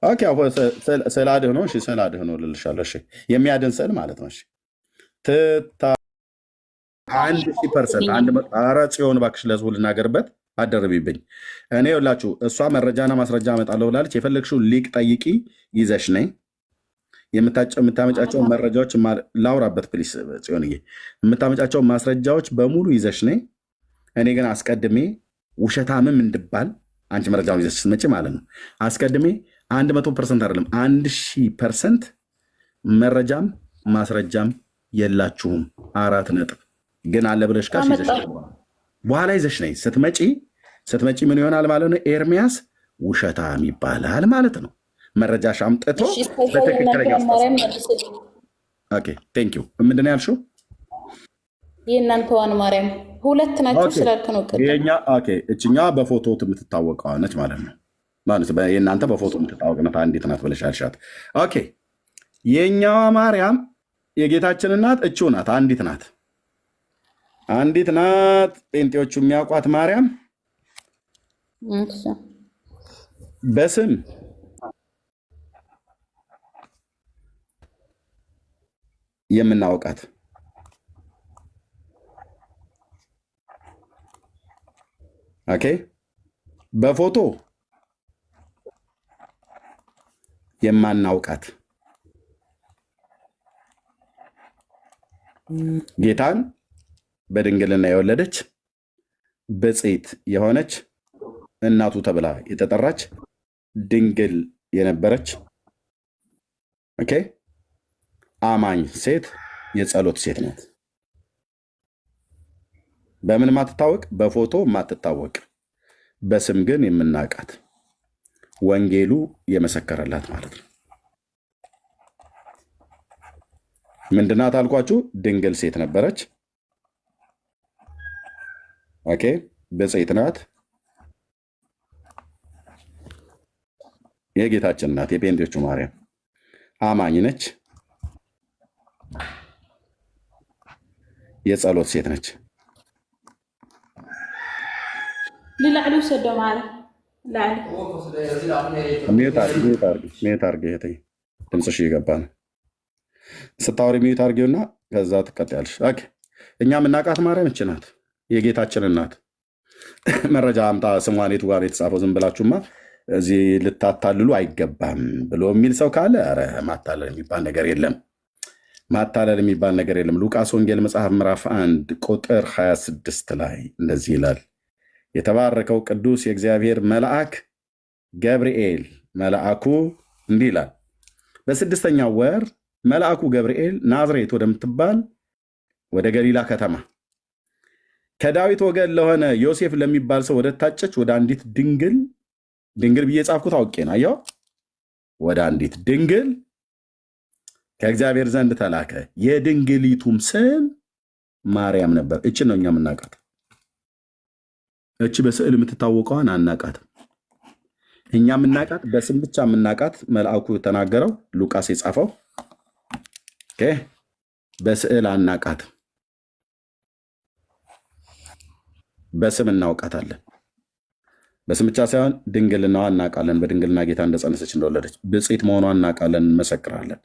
ኦኬ ስዕል አድህኖ እሺ፣ ስዕል አድህኖ ልልሻለሁ። እሺ የሚያድን ስዕል ማለት ነው። እሺ ትታ 1000%። ኧረ ጽዮን እባክሽ ለህዝቡ ልናገርበት አደረብብኝ። እኔ ሁላችሁ እሷ መረጃና ማስረጃ አመጣለሁ ብላለች። የፈለግሽው ሊቅ ጠይቂ ይዘሽ ነኝ። የምታመጫቸውን መረጃዎች ላውራበት ፕሊስ ጽዮንዬ። የምታመጫቸውን ማስረጃዎች በሙሉ ይዘሽ ነኝ። እኔ ግን አስቀድሜ ውሸታምም እንድባል አንቺ መረጃውን ይዘሽ ስትመጪ ማለት ነው አስቀድሜ 100% አይደለም 1000% መረጃም ማስረጃም የላችሁም። 4 ነጥብ ግን አለ ብለሽ ካሽ ይዘሽ በኋላ ይዘሽ ነኝ። ስትመጪ ምን ይሆናል ማለት ነው? ኤርሚያስ ውሸታም ይባላል ማለት ነው። መረጃሽ አምጥቶ በትክክለኛ ቴንክ ዩ። ምንድን ነው ያልሽው? የእናንተዋን ማርያም 2 ናቸው ስላልክ ነው። እችኛ በፎቶ የምትታወቀዋ ነች ማለት ነው። የእናንተ በፎቶ የምትታወቅነት አንዲት ናት ብለሽ ያልሻት። ኦኬ የእኛዋ ማርያም የጌታችን እናት እችው ናት። አንዲት ናት። ጴንጤዎቹ የሚያውቋት ማርያም በስም የምናውቃት ኦኬ፣ በፎቶ የማናውቃት ጌታን በድንግልና የወለደች ብፅዕት የሆነች እናቱ ተብላ የተጠራች ድንግል የነበረች ኦኬ አማኝ ሴት የጸሎት ሴት ናት። በምን ማትታወቅ? በፎቶ ማትታወቅ፣ በስም ግን የምናውቃት ወንጌሉ የመሰከረላት ማለት ነው። ምንድናት አልኳችሁ? ድንግል ሴት ነበረች። ኦኬ ብፅዕት ናት። የጌታችን እናት የጴንጤዎቹ ማርያም አማኝ ነች። የጸሎት ሴት ነች። ሊላዕሉ ሰዶ ማለት ሚዩት አርጊ። ድምፅሽ እየገባ ነው። ስታወሪ ሚዩት አርጊውና ከዛ ትቀጥያለሽ። እኛ የምናውቃት ማርያም እች ናት፣ የጌታችን እናት። መረጃ አምጣ፣ ስሟን የቱ ጋር የተጻፈው? ዝም ብላችሁማ እዚህ ልታታልሉ አይገባም ብሎ የሚል ሰው ካለ ኧረ ማታለል የሚባል ነገር የለም። ሉቃስ ወንጌል መጽሐፍ ምዕራፍ 1 ቁጥር 26 ላይ እንደዚህ ይላል። የተባረከው ቅዱስ የእግዚአብሔር መልአክ ገብርኤል መልአኩ እንዲህ ይላል፣ በ6ኛው ወር መልአኩ ገብርኤል ናዝሬት ወደምትባል ወደ ገሊላ ከተማ ከዳዊት ወገን ለሆነ ዮሴፍ ለሚባል ሰው ወደ ታጨች ወደ አንዲት ድንግል ብዬ ጻፍኩት አውቄ ነው። አየው፣ ወደ አንዲት ድንግል ከእግዚአብሔር ዘንድ ተላከ። የድንግሊቱም ስም ማርያም ነበር። እችን ነው እኛ የምናውቃት። እቺ በስዕል የምትታወቀዋን አናውቃትም። እኛ የምናውቃት በስም ብቻ የምናውቃት መልአኩ ተናገረው፣ ሉቃስ የጻፈው በስዕል አናውቃትም። በስም እናውቃታለን። በስም ብቻ ሳይሆን ድንግልናዋ እናውቃለን። በድንግልና ጌታ እንደጸነሰች እንደወለደች ብፅዕት መሆኗን እናውቃለን፣ እንመሰክራለን።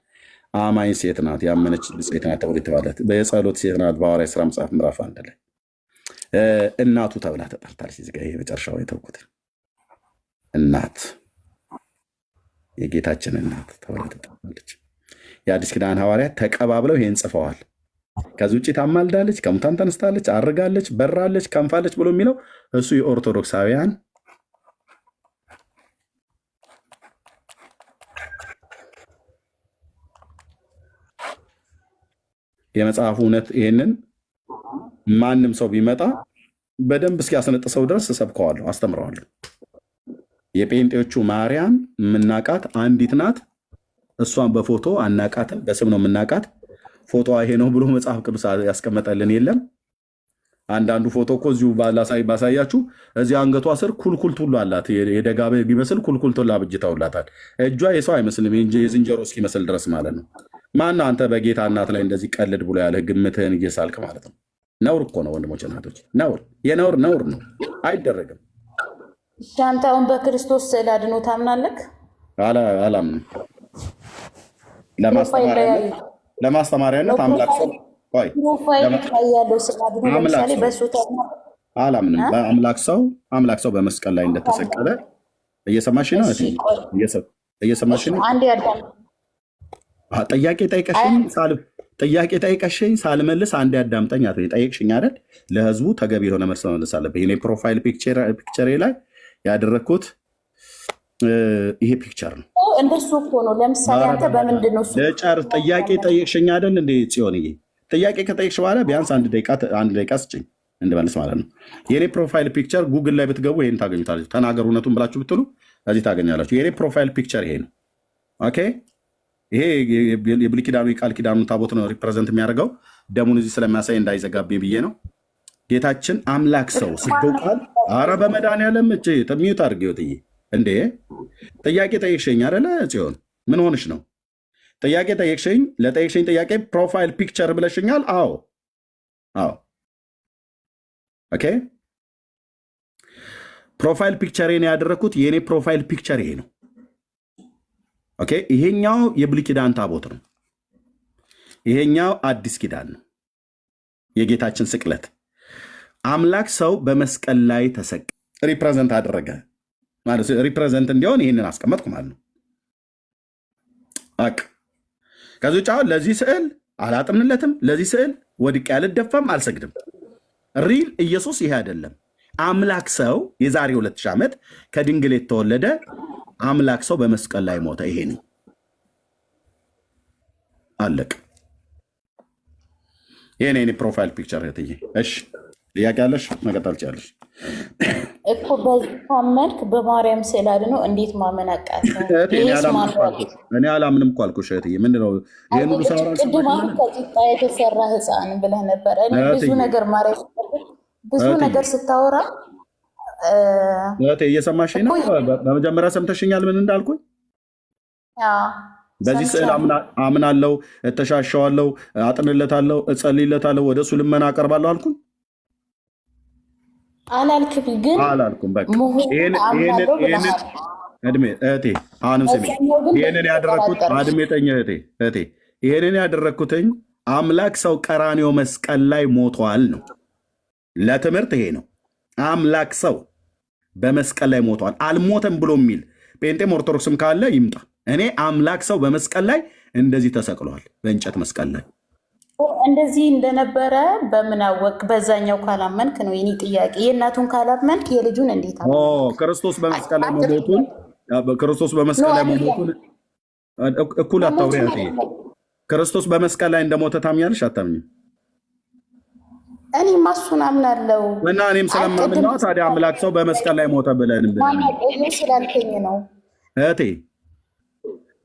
አማኝ ሴት ናት፣ ያመነች ብፅዕት ናት ተብሎ የተባለት የጸሎት ሴት ናት። በሐዋርያት ሥራ መጽሐፍ ምዕራፍ 1 ላይ እናቱ ተብላ ተጠርታለች። እዚህ ጋር የመጨረሻው የተውኩት እናት፣ የጌታችን እናት ተብላ ተጠርታለች። የአዲስ ኪዳን ሐዋርያት ተቀባብለው ይሄን ጽፈዋል። ከዚህ ውጭ ታማልዳለች፣ ከሙታን ተነስታለች፣ አርጋለች፣ በራለች፣ ከንፋለች ብሎ የሚለው እሱ የኦርቶዶክሳውያን የመጽሐፉ እውነት። ይሄንን ማንም ሰው ቢመጣ በደንብ እስኪያስነጥሰው ድረስ እሰብከዋለሁ፣ አስተምረዋለሁ። የጴንጤዎቹ ማርያም የምናቃት አንዲት ናት። እሷን በፎቶ አናቃትም፣ በስም ነው የምናቃት። ፎቶዋ ይሄ ነው ብሎ መጽሐፍ ቅዱስ ያስቀመጠልን የለም። አንዳንዱ ፎቶ እኮ እዚሁ ባሳያችሁ እዚህ አንገቷ ስር ኩልኩልት ሁሉ አላት። የደጋ በግ ይመስል ኩልኩልት ሁሉ አብጅተውላታል። እጇ የሰው አይመስልም፣ የዝንጀሮ እስኪመስል ድረስ ማለት ነው። ማነው አንተ በጌታ እናት ላይ እንደዚህ ቀልድ ብሎ ያለህ? ግምትህን እየሳልክ ማለት ነው። ነውር እኮ ነው ወንድሞች እናቶች፣ ነውር፣ የነውር ነውር ነው፣ አይደረግም። ሻንታውን በክርስቶስ ስዕል አድኖ ታምናለህ? አላምንም። ፕሮፋይል ላይ ለማስተማሪያነት አምላክ ሰው ፕሮፋይል ላይ ያለው ስላድ ነው። ለምሳሌ በሱ አላምንም። አምላክ ሰው በመስቀል ላይ እንደተሰቀለ እየሰማሽ ነው? እየሰማሽ ነው? አንድ ያዳም ጥያቄ ጠይቀሽኝ ሳልመልስ አንድ ያዳምጠኝ። ጠይቅሽኝ አይደል? ለህዝቡ ተገቢ የሆነ መልስ መመለስ አለብኝ። እኔ ፕሮፋይል ፒክቸሬ ላይ ያደረግኩት ይሄ ፒክቸር ነው። እንደሱ እኮ ነው። ለምሳሌ አንተ በምንድን ነው ልጨርስ? ጥያቄ ጠይቅሽኝ አይደል እንዴ ጽዮንዬ? ጥያቄ ከጠይቅሽ በኋላ ቢያንስ አንድ ደቂቃ ስጭኝ እንድመልስ ማለት ነው። የኔ ፕሮፋይል ፒክቸር ጉግል ላይ ብትገቡ ይሄን ታገኙታላችሁ። ተናገሩ እውነቱን ብላችሁ ብትሉ እዚህ ታገኛላችሁ። የኔ ፕሮፋይል ፒክቸር ይሄ ነው። ኦኬ፣ ይሄ የብሉይ ኪዳኑ የቃል ኪዳኑ ታቦት ነው ሪፕሬዘንት የሚያደርገው። ደሙን እዚህ ስለሚያሳይ እንዳይዘጋብኝ ብዬ ነው። ጌታችን አምላክ ሰው ሲገው ቃል አረ በመድኃኒዓለም ሚዩት አድርጌው ጥዬ እንዴ ጥያቄ ጠይቅሽኝ አይደለ ጽዮን? ምን ሆንሽ ነው? ጥያቄ ጠይቅሽኝ። ለጠይቅሽኝ ጥያቄ ፕሮፋይል ፒክቸር ብለሽኛል። አዎ ኦኬ። ፕሮፋይል ፒክቸሬን ያደረግኩት የእኔ ፕሮፋይል ፒክቸር ይሄ ነው። ኦኬ። ይሄኛው የብሉይ ኪዳን ታቦት ነው። ይሄኛው አዲስ ኪዳን ነው። የጌታችን ስቅለት አምላክ ሰው በመስቀል ላይ ሪፕሬዘንት አደረገ ማለት ሪፕሬዘንት እንዲሆን ይህንን አስቀመጥኩ ማለት ነው። ከዚህ ውጭ አሁን ለዚህ ስዕል አላጥንለትም። ለዚህ ስዕል ወድቄ አልደፋም፣ አልሰግድም። ሪል ኢየሱስ ይሄ አይደለም። አምላክ ሰው የዛሬ 2000 ዓመት ከድንግል የተወለደ አምላክ ሰው በመስቀል ላይ ሞተ። ይሄ ነው አለቅ። ይሄ ነው የኔ ፕሮፋይል ፒክቸር እህትዬ። እሺ ጥያቄ አለሽ? መቀጠል ትችያለሽ እኮ። በዚህ ካመንክ በማርያም ስዕል አድኖ እንዴት ማመን አቃተህ? እኔ አላምንም እኮ አልኩሽ እህትዬ። ምንድን ነው ይሄን ሁሉ ሰው ቅድም አሁን ከቂጣ የተሰራ ህፃን ብለህ ነበር። እኔ ብዙ ነገር ማርያም ብዙ ነገር ስታወራ እየሰማሽኝ ነው? በመጀመሪያ ሰምተሽኛል ምን እንዳልኩኝ? በዚህ ስዕል አምናለው፣ እተሻሸዋለው፣ አጥንለታለው፣ እጸልይለታለው፣ ወደ እሱ ልመና አቀርባለሁ አልኩኝ? አላልክም? ግን አላልኩም። በቃ እድሜ እህቴ አሁንም ስሜ ይህንን ያደረግኩት አድሜጠኝ እህቴ ይህንን ያደረግኩትኝ አምላክ ሰው ቀራንዮ መስቀል ላይ ሞቷል ነው። ለትምህርት ይሄ ነው። አምላክ ሰው በመስቀል ላይ ሞቷል። አልሞተም ብሎ የሚል ጴንጤም ኦርቶዶክስም ካለ ይምጣ። እኔ አምላክ ሰው በመስቀል ላይ እንደዚህ ተሰቅሏል፣ በእንጨት መስቀል ላይ እንደዚህ እንደነበረ በምን አወቅ? በዛኛው ካላመንክ ነው የኔ ጥያቄ። የእናቱን ካላመንክ የልጁን እንዴት አለ? ክርስቶስ በመስቀል ላይ መሞቱን እኩል አታውሪ። ክርስቶስ በመስቀል ላይ እንደሞተ ታምኛለሽ አታምኝም? እኔማ እሱን አምናለሁ እና እኔም ስለማምን ነው። ታዲያ አምላክ ሰው በመስቀል ላይ ሞተ ብለን ስላልከኝ ነው። እህቴ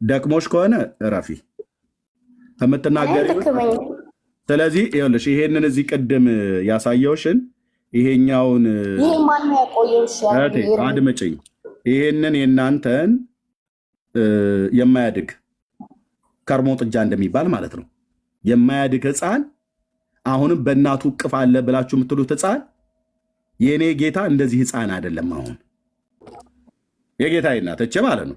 ደክሞሽ ከሆነ እረፊ የምትናገሪ። ስለዚህ ይኸውልሽ ይሄንን እዚህ ቅድም ያሳየውሽን ይሄኛውን አድምጭኝ። ይሄንን የእናንተን የማያድግ ከርሞ ጥጃ እንደሚባል ማለት ነው የማያድግ ሕፃን አሁንም በእናቱ እቅፍ አለ ብላችሁ የምትሉት ሕፃን የእኔ ጌታ እንደዚህ ሕፃን አይደለም። አሁን የጌታዬ እናት እቼ ማለት ነው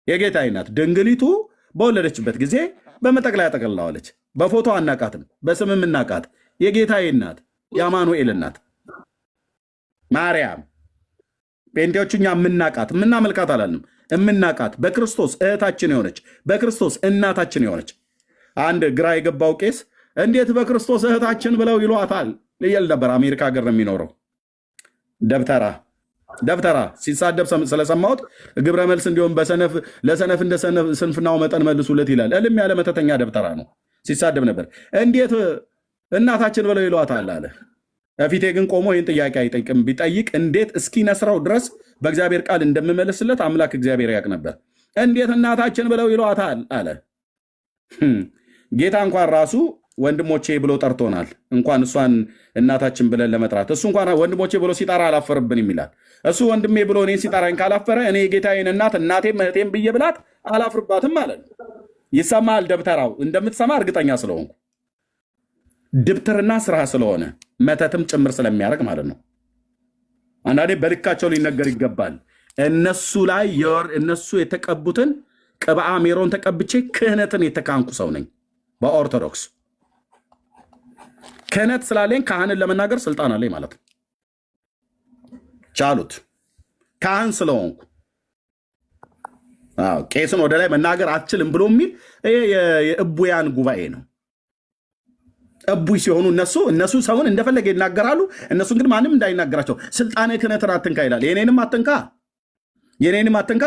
የጌታዬ እናት ድንግሊቱ በወለደችበት ጊዜ በመጠቅለያ ጠቅልላዋለች። በፎቶ አናቃትም፣ በስምም እናቃት። የጌታዬ እናት የአማኑኤል እናት ማርያም ጴንጤዎቹ እኛ የምናቃት የምናመልካት አላልንም፣ የምናቃት በክርስቶስ እህታችን የሆነች በክርስቶስ እናታችን የሆነች። አንድ ግራ የገባው ቄስ እንዴት በክርስቶስ እህታችን ብለው ይሏታል ልየል ነበር። አሜሪካ ሀገር ነው የሚኖረው። ደብተራ ሲሳደብ ስለሰማሁት ግብረ መልስ እንዲሁም ለሰነፍ እንደ ስንፍናው መጠን መልሱለት ይላል። እልም ያለ መተተኛ ደብተራ ነው። ሲሳደብ ነበር። እንዴት እናታችን ብለው ይሏታል አለ። ፊቴ ግን ቆሞ ይህን ጥያቄ አይጠይቅም። ቢጠይቅ እንዴት እስኪነስረው ድረስ በእግዚአብሔር ቃል እንደምመልስለት አምላክ እግዚአብሔር ያውቅ ነበር። እንዴት እናታችን ብለው ይሏታል አለ። ጌታ እንኳን ራሱ ወንድሞቼ ብሎ ጠርቶናል። እንኳን እሷን እናታችን ብለን ለመጥራት እሱ እንኳን ወንድሞቼ ብሎ ሲጠራ አላፈርብንም ይላል። እሱ ወንድሜ ብሎ እኔን ሲጠራኝ ካላፈረ እኔ የጌታዬን እናት እናቴም እህቴም ብዬ ብላት አላፍርባትም ማለት ነው። ይሰማል። ደብተራው እንደምትሰማ እርግጠኛ ስለሆንኩ ድብትርና ስራ ስለሆነ መተትም ጭምር ስለሚያደርግ ማለት ነው። አንዳንዴ በልካቸው ሊነገር ይገባል። እነሱ ላይ እነሱ የተቀቡትን ቅብአ ሜሮን ተቀብቼ ክህነትን የተካንኩ ሰው ነኝ። በኦርቶዶክስ ክህነት ስላለኝ ካህንን ለመናገር ስልጣን አለኝ ማለት ነው። ቻሉት ካህን ስለሆንኩ ቄስን ወደ ላይ መናገር አትችልም ብሎ የሚል የእቡያን ጉባኤ ነው። እቡይ ሲሆኑ እነሱ ሰውን እንደፈለገ ይናገራሉ። እነሱን ግን ማንም እንዳይናገራቸው ስልጣኔ ክህነትን አትንካ ይላል። የኔንም አትንካ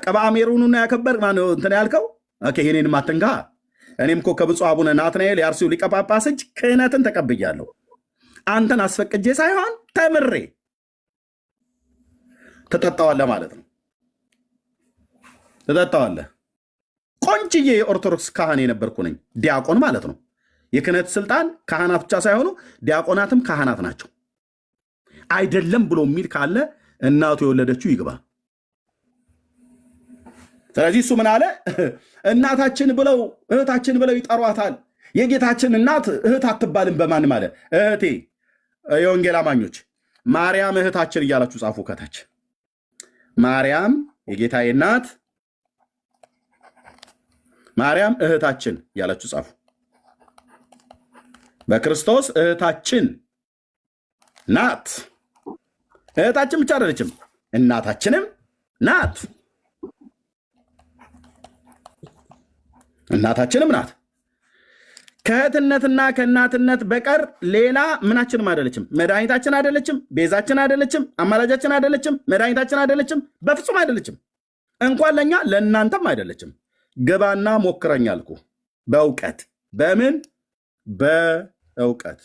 ቅብአ ሜሮኑን ያከበር እንትን ያልከው የኔንም አትንካ። እኔም እኮ ከብፁዕ አቡነ ናትናኤል የአርሲው ሊቀ ጳጳስ እጅ ክህነትን ተቀብያለሁ። አንተን አስፈቅጄ ሳይሆን ተምሬ ትጠጣዋለህ ማለት ነው። ትጠጣዋለህ። ቆንጅዬ የኦርቶዶክስ ካህን የነበርኩ ነኝ። ዲያቆን ማለት ነው። የክህነት ስልጣን ካህናት ብቻ ሳይሆኑ ዲያቆናትም ካህናት ናቸው። አይደለም ብሎ የሚል ካለ እናቱ የወለደችው ይግባ። ስለዚህ እሱ ምን አለ? እናታችን ብለው እህታችን ብለው ይጠሯታል። የጌታችን እናት እህት አትባልም በማንም አለ። እህቴ የወንጌል አማኞች ማርያም እህታችን እያላችሁ ጻፉ ከታች። ማርያም የጌታዬ እናት፣ ማርያም እህታችን እያላችሁ ጻፉ። በክርስቶስ እህታችን ናት። እህታችን ብቻ አይደለችም፣ እናታችንም ናት። እናታችንም ናት። ከእህትነትና ከእናትነት በቀር ሌላ ምናችንም አይደለችም። መድኃኒታችን አይደለችም፣ ቤዛችን አይደለችም፣ አማላጃችን አይደለችም፣ መድኃኒታችን አይደለችም፣ በፍጹም አይደለችም። እንኳን ለእኛ ለእናንተም አይደለችም። ግባና ሞክረኝ አልኩ። በእውቀት በምን በእውቀት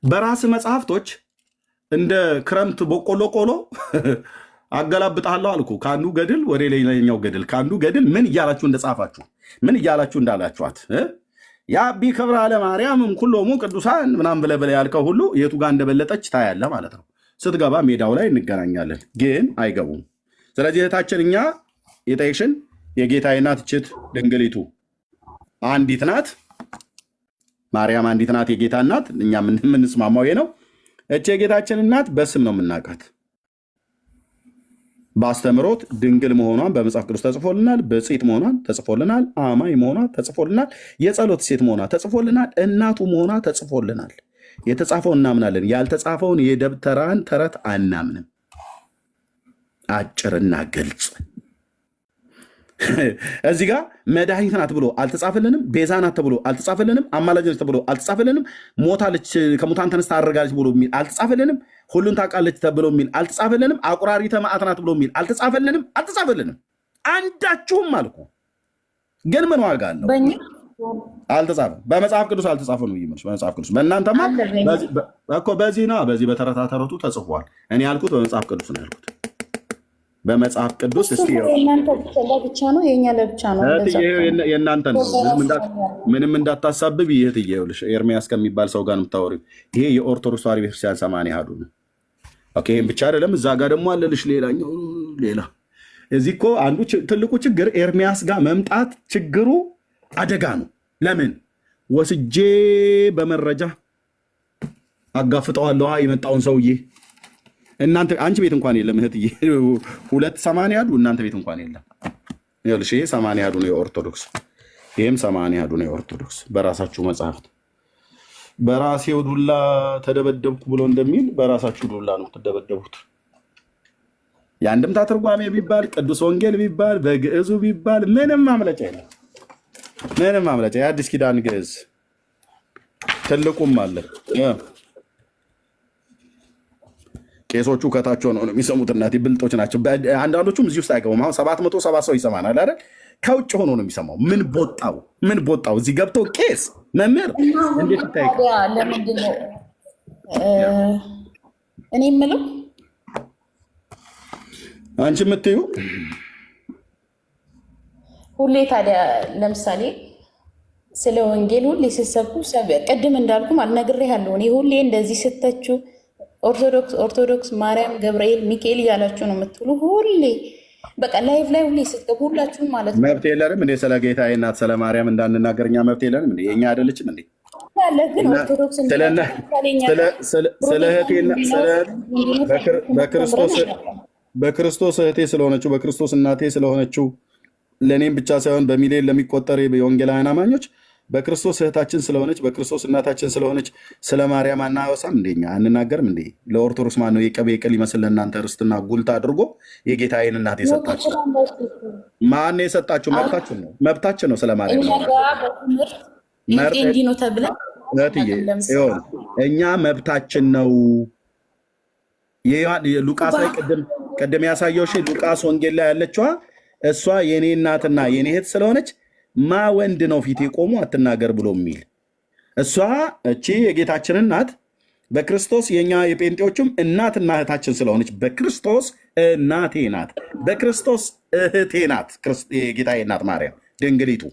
በራስ መጽሐፍቶች እንደ ክረምት በቆሎ ቆሎ አገላብጣለሁ አልኩ። ከአንዱ ገድል ወደ ሌላኛው ገድል፣ ከአንዱ ገድል ምን እያላችሁ እንደጻፋችሁ ምን እያላችሁ እንዳላችኋት የአቢ ክብረ ለማርያምም ኩሎሙ ቅዱሳን ምናምን ብለህ ያልከው ሁሉ የቱ ጋር እንደበለጠች ታያለ ማለት ነው። ስትገባ ሜዳው ላይ እንገናኛለን፣ ግን አይገቡም። ስለዚህ እህታችን እኛ የጠየቅሽን የጌታዬ እናት እችት ድንግሊቱ አንዲት ናት። ማርያም አንዲት ናት፣ የጌታ እናት። እኛ የምንስማማው ነው። እች የጌታችን እናት በስም ነው የምናውቃት። በአስተምሮት ድንግል መሆኗን በመጽሐፍ ቅዱስ ተጽፎልናል። ብፅዕት መሆኗን ተጽፎልናል። አማኝ መሆኗ ተጽፎልናል። የጸሎት ሴት መሆኗ ተጽፎልናል። እናቱ መሆኗ ተጽፎልናል። የተጻፈውን እናምናለን፣ ያልተጻፈውን የደብተራን ተረት አናምንም። አጭርና ግልጽ። እዚህ ጋር መድኃኒት ናት ብሎ አልተጻፈልንም። ቤዛ ናት ተብሎ አልተጻፈልንም። አማላጅ ናት ተብሎ አልተጻፈልንም። ሞታለች ከሙታን ተነስታ አረጋለች ብሎ የሚል አልተጻፈልንም። ሁሉን ታውቃለች ተብሎ የሚል አልተጻፈልንም። አቁራሪተ መዓት ናት ብሎ የሚል አልተጻፈልንም። አንዳችሁም አልኩ። ግን ምን ዋጋ አለው? አልተጻፈም። በመጽሐፍ ቅዱስ አልተጻፈም ነው ይመልስ። በመጽሐፍ ቅዱስ በእናንተማ እኮ በዚህ በተረታ ተረቱ ተጽፏል። እኔ ያልኩት በመጽሐፍ ቅዱስ ነው ያልኩት። በመጽሐፍ ቅዱስ እስቲ ለብቻ ነው የኛ ለብቻ ነው። የእናንተ ነው። ምንም እንዳታሳብብ። ይህ ትየውልሽ ኤርሚያስ ከሚባል ሰው ጋር የምታወሪው ይሄ የኦርቶዶክስ ተዋሕዶ ቤተክርስቲያን 80 አሐዱ ነው። ኦኬ፣ ይሄን ብቻ አይደለም። እዛ ጋር ደግሞ አለልሽ ሌላኛው ሌላ። እዚህ እኮ አንዱ ትልቁ ችግር ኤርሚያስ ጋር መምጣት ችግሩ አደጋ ነው። ለምን ወስጄ በመረጃ አጋፍጠዋለሁ የመጣውን ሰውዬ። እናንተ አንቺ ቤት እንኳን የለም እህትዬ፣ 280 አሐዱ እናንተ ቤት እንኳን የለም። ይኸውልሽ ይሄ 80 አሐዱ ነው የኦርቶዶክስ፣ ይሄም 80 አሐዱ ነው የኦርቶዶክስ። በራሳችሁ መጽሐፍት በራሴው ዱላ ተደበደብኩ ብሎ እንደሚል በራሳችሁ ዱላ ነው ተደበደቡት። የአንድምታ ትርጓሜ ቢባል ቅዱስ ወንጌል ቢባል በግዕዙ ቢባል ምንም ማምለጫ የለም። ምንም ማምለጫ የአዲስ ኪዳን ግዕዝ ትልቁም አለ። ቄሶቹ ከታች ሆነው ነው የሚሰሙት። እናቴ ብልጦች ናቸው። አንዳንዶቹም እዚህ ውስጥ አይገቡም። አሁን 770 ሰው ይሰማናል አይደል? ከውጭ ሆኖ ነው የሚሰማው። ምን ቦጣው እዚህ ገብቶ ቄስ መምህር እንዴት ይታያል? ለምንድን ነው እኔ የምለው አንቺ የምትዩ ሁሌ ታዲያ ለምሳሌ ስለ ወንጌል ሁሌ ስትሰብኩ ቅድም እንዳልኩ አልነግሬሃለሁ። እኔ ሁሌ እንደዚህ ስተቹ ኦርቶዶክስ ማርያም፣ ገብርኤል፣ ሚካኤል እያላችሁ ነው የምትሉ ሁሌ በቃ ላይቭ ላይ ሁሌ ስትገቡ ሁላችሁም ማለት ነው። መብት የለንም እንዴ? ስለ ጌታዬ እናት ስለ ማርያም እንዳንናገር እኛ መብት የለንም እንዴ? የኛ አይደለችም እንዴ? በክርስቶስ እህቴ ስለሆነችው በክርስቶስ እናቴ ስለሆነችው ለእኔም ብቻ ሳይሆን በሚሊዮን ለሚቆጠር የወንጌላውያን አማኞች በክርስቶስ እህታችን ስለሆነች በክርስቶስ እናታችን ስለሆነች ስለ ማርያም አናወሳም? እንደኛ አንናገርም እንዴ? ለኦርቶዶክስ ማን ነው የቀቤ ቅል ይመስል ለእናንተ ርስትና ጉልት አድርጎ የጌታዬን እናት የሰጣችሁ? ማን ነው የሰጣችሁ? መብታችን ነው፣ መብታችን ነው። ስለ ማርያም እኛ መብታችን ነው። ሉቃስ ላይ ቅድም ያሳየውሽ ሉቃስ ወንጌል ላይ ያለችዋ እሷ የኔ እናትና የኔ እህት ስለሆነች ማ ወንድ ነው ፊት የቆሙ አትናገር ብሎ የሚል እሷ እቺ የጌታችን እናት በክርስቶስ የኛ የጴንጤዎቹም እናትና እህታችን ስለሆነች በክርስቶስ እናቴ ናት፣ በክርስቶስ እህቴ ናት። የጌታዬ እናት ማርያም ድንግሊቱ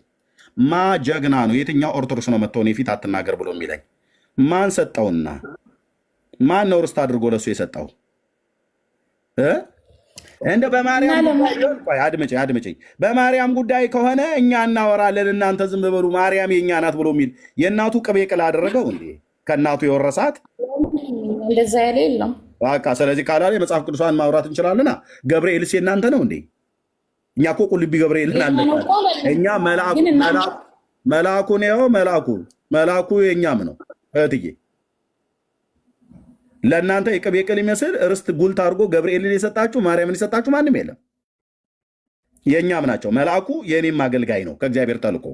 ማ ጀግና ነው? የትኛው ኦርቶዶክስ ነው መጥቶ እኔ ፊት አትናገር ብሎ የሚለኝ? ማን ሰጠውና ማን ነው ርስት አድርጎ ለሱ የሰጠው? እንደ በማርያም አድምጪኝ። በማርያም ጉዳይ ከሆነ እኛ እናወራለን፣ እናንተ ዝም በሉ። ማርያም የእኛ ናት ብሎ የሚል የእናቱ ቅቤ ቅል አደረገው እንዴ? ከእናቱ የወረሳት እንደዛ ያለ የለም። በቃ ስለዚህ ካላለ የመጽሐፍ ቅዱሳን ማውራት እንችላለና ገብርኤልስ የእናንተ ነው እንዴ? እኛ እኮ ቁልቢ ገብርኤልን አለ እኛ መልአኩ ነው። መልአኩ የእኛም ነው እህትዬ። ለእናንተ የቅቤ ቅል ይመስል ርስት ጉልት አድርጎ ገብርኤልን የሰጣችሁ ማርያምን የሰጣችሁ ማንም የለም። የእኛም ናቸው። መልአኩ የእኔም አገልጋይ ነው ከእግዚአብሔር ተልኮ።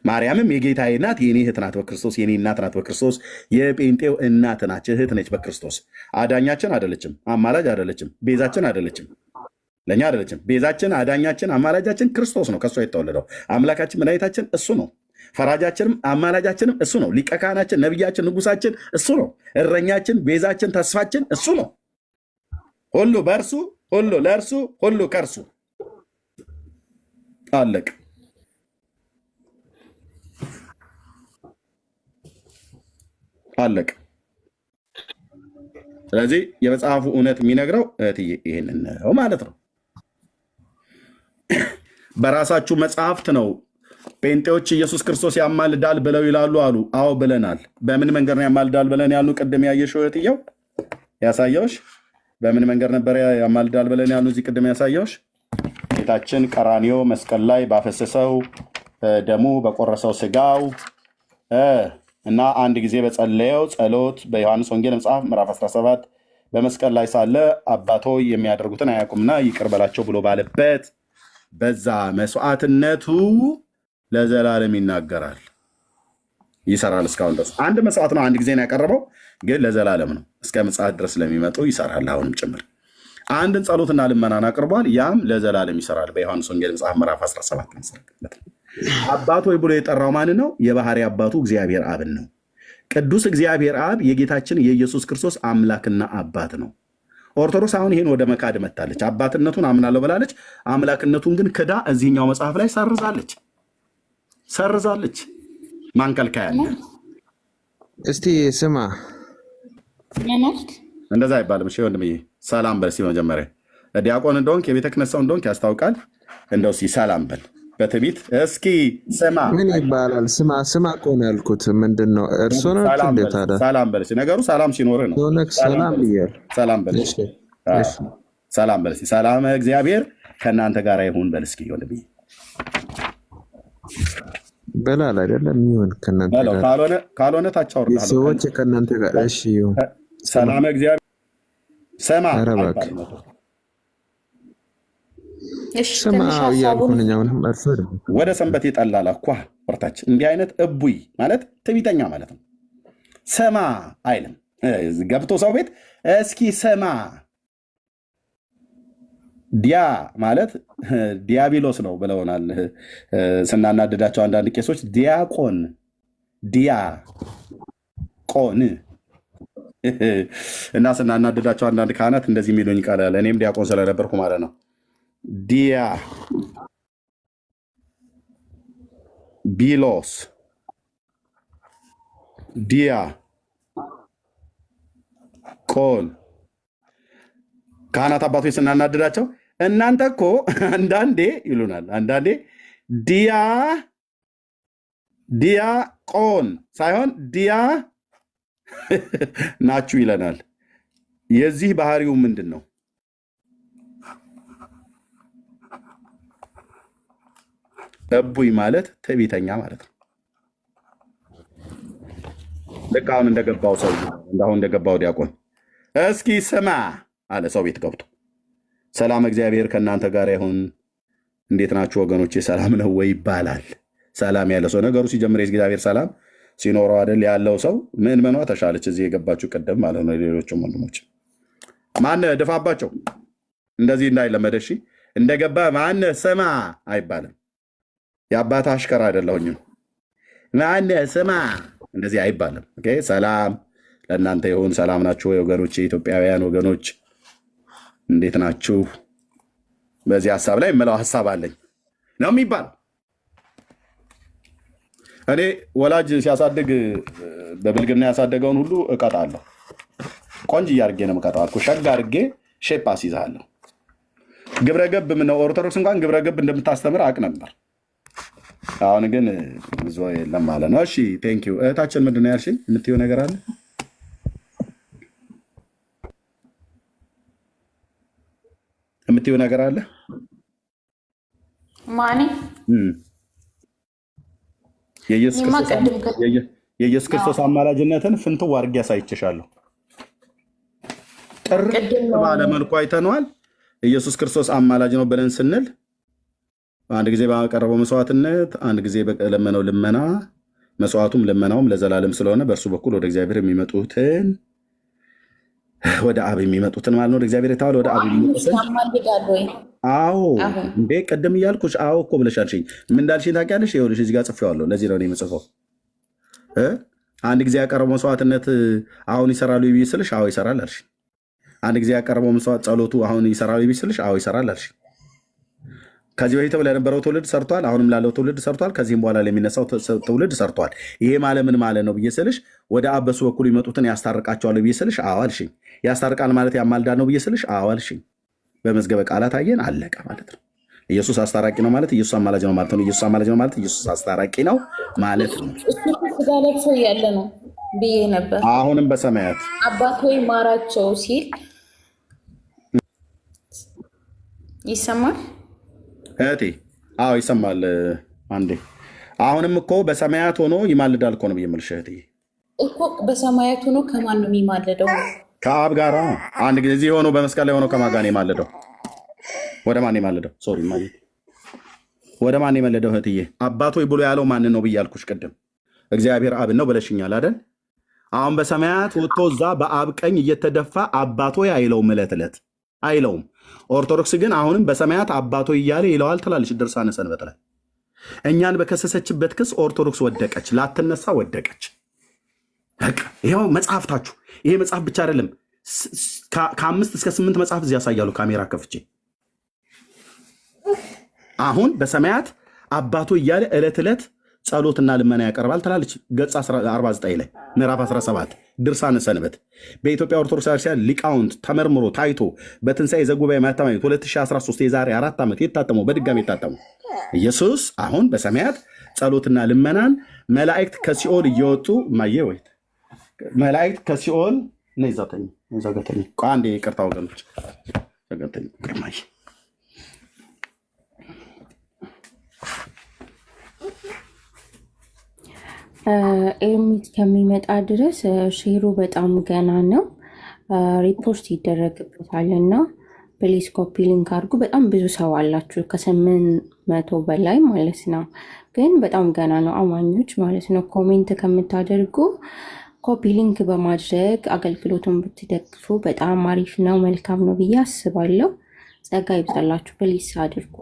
ማርያምም የጌታዬ እናት የኔ እህት ናት በክርስቶስ፣ የኔ እናት ናት በክርስቶስ። የጴንጤው እናት ናች፣ እህት ነች በክርስቶስ። አዳኛችን አይደለችም፣ አማላጅ አይደለችም፣ ቤዛችን አይደለችም፣ ለእኛ አይደለችም። ቤዛችን፣ አዳኛችን፣ አማላጃችን ክርስቶስ ነው። ከእሷ የተወለደው አምላካችን መድኃኒታችን እሱ ነው። ፈራጃችንም አማላጃችንም እሱ ነው። ሊቀ ካህናችን፣ ነቢያችን፣ ንጉሳችን እሱ ነው። እረኛችን፣ ቤዛችን፣ ተስፋችን እሱ ነው። ሁሉ በእርሱ ሁሉ ለእርሱ ሁሉ ከእርሱ አለቅ። ስለዚህ የመጽሐፉ እውነት የሚነግረው እህትዬ ይህንን ነው ማለት ነው። በራሳችሁ መጽሐፍት ነው ጴንጤዎች ኢየሱስ ክርስቶስ ያማልዳል ብለው ይላሉ አሉ። አዎ ብለናል። በምን መንገድ ነው ያማልዳል ብለን ያሉ? ቅድም ያየሽው እህትየው ያሳየውሽ በምን መንገድ ነበር ያማልዳል ብለን ያሉ? እዚህ ቅድም ያሳየውሽ ጌታችን ቀራንዮ መስቀል ላይ ባፈሰሰው ደሙ በቆረሰው ስጋው እና አንድ ጊዜ በጸለየው ጸሎት በዮሐንስ ወንጌል መጽሐፍ ምዕራፍ 17 በመስቀል ላይ ሳለ አባቶ የሚያደርጉትን አያውቁምና ይቅር በላቸው ብሎ ባለበት በዛ መስዋዕትነቱ ለዘላለም ይናገራል፣ ይሰራል። እስካሁን ድረስ አንድ መስዋዕት ነው፣ አንድ ጊዜ ነው ያቀረበው፣ ግን ለዘላለም ነው። እስከ ምጽአት ድረስ ለሚመጡ ይሰራል። አሁንም ጭምር አንድን ጸሎትና ልመናን አቅርቧል፣ ያም ለዘላለም ይሰራል። በዮሐንስ ወንጌል መጽሐፍ ምዕራፍ 17 መሰረት አባት ሆይ ብሎ የጠራው ማን ነው? የባህሪ አባቱ እግዚአብሔር አብን ነው። ቅዱስ እግዚአብሔር አብ የጌታችን የኢየሱስ ክርስቶስ አምላክና አባት ነው። ኦርቶዶክስ አሁን ይህን ወደ መካድ መታለች። አባትነቱን አምናለሁ ብላለች፣ አምላክነቱን ግን ክዳ እዚህኛው መጽሐፍ ላይ ሰርዛለች። ማንከልካ ያለ እስቲ ስማ፣ እንደዛ አይባልም። እሺ ወንድምዬ ሰላም በል እስቲ። መጀመሪያ ዲያቆን እንደሆንክ የቤተ ክህነት ሰው እንደሆንክ ያስታውቃል። እንደው እስኪ ሰላም በል በትዕቢት እስኪ ስማ። ምን ይባላል? ስማ እኮ ነው ያልኩት። ምንድን ነው እርሶ ነው እንዴ? ታዲያ ሰላም በል እስኪ። ነገሩ ሰላም ሲኖርህ ነው። ሰላም ብያለሁ። ሰላም በል እስኪ። ሰላም በል እስኪ። ሰላም እግዚአብሔር ከእናንተ ጋር ይሁን በል እስኪ ወንድምዬ። በላል አይደለም ይሁን ከእናንተ ጋር ካልሆነ ታች አውርዳለሁ። ሰዎች ከእናንተ ጋር እሺ ይሁን። ሰላም እግዚአብሔር ሰማ ስማ እያልኩኝ ወደ ሰንበት ይጠላል እኳ ወርታች። እንዲህ አይነት እቡይ ማለት ትዕቢተኛ ማለት ነው። ሰማ አይልም ገብቶ ሰው ቤት እስኪ ሰማ። ዲያ ማለት ዲያብሎስ ነው ብለውናል ስናናድዳቸው አንዳንድ ቄሶች። ዲያቆን ዲያቆን እና ስናናድዳቸው አንዳንድ ካህናት እንደዚህ የሚሉኝ ቃል አለ። እኔም ዲያቆን ስለነበርኩ ማለት ነው። ዲያ ቢሎስ ዲያ ቆን ካህናት አባቶች ስናናድዳቸው እናንተ እኮ አንዳንዴ ይሉናል። አንዳንዴ ዲያ ዲያቆን ሳይሆን ዲያ ናችሁ ይለናል። የዚህ ባህሪው ምንድን ነው? እቡይ ማለት ትዕቢተኛ ማለት ነው። ልክ አሁን እንደገባው ሰው እንዳሁን እንደገባው ዲያቆን እስኪ ስማ አለ ሰው ቤት ገብቶ። ሰላም እግዚአብሔር ከእናንተ ጋር ይሁን፣ እንዴት ናችሁ ወገኖቼ? ሰላም ነው ወይ ይባላል። ሰላም ያለ ሰው ነገሩ ሲጀምር የእግዚአብሔር ሰላም ሲኖረው አይደል ያለው ሰው ምዕመኗ ተሻለች። እዚህ የገባችሁ ቅድም ማለት ነው። ሌሎችም ወንድሞች ማን ደፋባቸው እንደዚህ እንዳይለመደሽ እንደገባ ማን ስማ አይባልም። የአባት አሽከር አይደለሁኝም። ማን ስማ እንደዚህ አይባልም። ኦኬ ሰላም ለእናንተ ይሁን። ሰላም ናችሁ ወገኖች? የኢትዮጵያውያን ወገኖች እንዴት ናችሁ? በዚህ ሀሳብ ላይ የምለው ሀሳብ አለኝ ነው የሚባል። እኔ ወላጅ ሲያሳድግ በብልግና ያሳደገውን ሁሉ እቀጣለሁ። ቆንጅዬ አድርጌ ነው የምቀጣው አልኩህ። ሸጋ አድርጌ ሼፕ አስይዝሃለሁ። ግብረገብ ምነው ኦርቶዶክስ እንኳን ግብረገብ እንደምታስተምር አውቅ ነበር። አሁን ግን ብዙ የለም ማለት ነው። እሺ ቴንኪዩ። እህታችን ምንድን ነው ያልሽኝ? የምትይው ነገር አለ? የምትይው ነገር አለ? ማኔ የኢየሱስ ክርስቶስ አማላጅነትን ፍንትው አድርጌ አሳይቼሻለሁ። ጥርት ባለ መልኩ አይተነዋል። ኢየሱስ ክርስቶስ አማላጅ ነው ብለን ስንል አንድ ጊዜ ባቀረበው መስዋዕትነት፣ አንድ ጊዜ በለመነው ልመና፣ መስዋዕቱም ልመናውም ለዘላለም ስለሆነ በእርሱ በኩል ወደ እግዚአብሔር የሚመጡትን ወደ አብ የሚመጡትን ማለት ነው። ወደ እግዚአብሔር የተባለ ወደ አብ የሚመጡትን አዎ እንዴ ቀደም እያልኩሽ አዎ እኮ ብለሻልሽኝ። ምን እንዳልሽኝ ታውቂያለሽ? ይኸውልሽ እዚህ ጋር ጽፌዋለሁ። ለዚህ ነው የምጽፈው። አንድ ጊዜ ያቀረበው መስዋዕትነት አሁን ይሰራሉ ብዬ ስልሽ አዎ ይሰራል አልሽ። አንድ ጊዜ ያቀረበው መስዋዕት ጸሎቱ አሁን ይሰራሉ ብዬ ስልሽ አዎ ይሰራል አልሽ። ከዚህ በፊት ለነበረው ትውልድ ሰርቷል፣ አሁንም ላለው ትውልድ ሰርቷል፣ ከዚህም በኋላ ለሚነሳው ትውልድ ሰርቷል። ይሄ ማለት ምን ማለት ነው ብዬ ስልሽ ወደ አብ በሱ በኩል ይመጡትን ያስታርቃቸዋል ብዬ ስልሽ አዎ አልሽኝ። ያስታርቃል ማለት ያማልዳል ነው ብዬ ስልሽ አዎ አልሽኝ። በመዝገበ ቃላት አየን፣ አለቀ ማለት ነው። ኢየሱስ አስታራቂ ነው ማለት ኢየሱስ አማላጅ ነው ማለት ነው። ኢየሱስ አማላጅ ነው ማለት ኢየሱስ አስታራቂ ነው ማለት ነው። ስጋ ለብሶ ያለ ነው ብዬ ነበር። አሁንም በሰማያት አባት ሆይ ማራቸው ሲል ይሰማል። እህቴ አዎ ይሰማል። አንዴ አሁንም እኮ በሰማያት ሆኖ ይማልዳል እኮ ነው ብዬ የምልሽ እህቴ እኮ በሰማያት ሆኖ ከማን ነው የሚማልደው? ከአብ ጋር አንድ ጊዜ ሆኖ በመስቀል ላይ ሆኖ ከማን ጋር ነው የማለደው? ወደ ማን የማለደው? ሶሪ ወደ ማን የማለደው? እህትዬ አባት ሆይ ብሎ ያለው ማንን ነው ብዬ አልኩሽ ቅድም። እግዚአብሔር አብን ነው ብለሽኛል አይደል? አሁን በሰማያት ወጥቶ እዛ በአብ ቀኝ እየተደፋ አባት ሆይ አይለውም፣ ዕለት ዕለት አይለውም። ኦርቶዶክስ ግን አሁንም በሰማያት አባት ሆይ እያለ ይለዋል ትላለች ድርሳነ ሰንበት ላይ። እኛን በከሰሰችበት ክስ ኦርቶዶክስ ወደቀች፣ ላትነሳ ወደቀች። ይኸው መጽሐፍታችሁ። ይሄ መጽሐፍ ብቻ አይደለም፣ ከ5 እስከ 8 መጽሐፍ እዚህ ያሳያሉ። ካሜራ ከፍቼ አሁን በሰማያት አባቶ እያለ ዕለት ዕለት ጸሎትና ልመና ያቀርባል ትላለች። ገጽ 49 ላይ ምዕራፍ 17 ድርሳነ ሰንበት። በኢትዮጵያ ኦርቶዶክስ ቤተክርስቲያን ሊቃውንት ተመርምሮ ታይቶ በትንሣኤ ዘጉባኤ ማተሚያ 2013 የዛሬ 4 ዓመት የታተመው በድጋሚ የታተመው ኢየሱስ አሁን በሰማያት ጸሎትና ልመናን መላእክት ከሲኦል እየወጡ ማየ ወይ መላእክት ከሲኦል ነው ይዛተኝ አንዴ ይቅርታ ወገኖች ዘገተኝ ግርማይ ኤርሚት ከሚመጣ ድረስ ሼሩ በጣም ገና ነው፣ ሪፖርት ይደረግበታል እና ፕሊስ ኮፒ ሊንክ አድርጉ። በጣም ብዙ ሰው አላችሁ ከ800 በላይ ማለት ነው፣ ግን በጣም ገና ነው አማኞች ማለት ነው። ኮሜንት ከምታደርጉ ኮፒ ሊንክ በማድረግ አገልግሎቱን ብትደግፉ በጣም አሪፍ ነው፣ መልካም ነው ብዬ አስባለሁ። ጸጋ ይብዛላችሁ። ፕሊስ አድርጉ።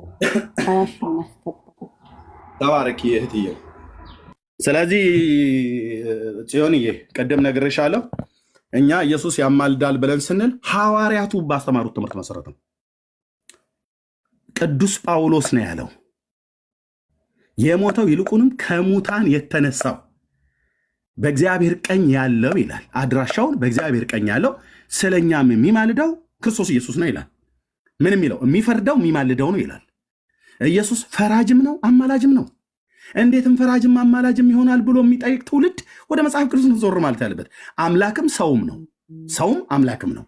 ተባረኪ እህትዬ። ስለዚህ ጽዮንዬ ቅድም ነግሬሻለሁ። እኛ ኢየሱስ ያማልዳል ብለን ስንል ሐዋርያቱ ባስተማሩት ትምህርት መሰረት ነው። ቅዱስ ጳውሎስ ነው ያለው የሞተው ይልቁንም ከሙታን የተነሳው በእግዚአብሔር ቀኝ ያለው ይላል። አድራሻውን በእግዚአብሔር ቀኝ ያለው ስለኛም የሚማልደው ክርስቶስ ኢየሱስ ነው ይላል። ምን የሚለው የሚፈርደው የሚማልደው ነው ይላል። ኢየሱስ ፈራጅም ነው አማላጅም ነው። እንዴትም ፈራጅም አማላጅም ይሆናል ብሎ የሚጠይቅ ትውልድ ወደ መጽሐፍ ቅዱስ ዞር ማለት ያለበት። አምላክም ሰውም ነው፣ ሰውም አምላክም ነው።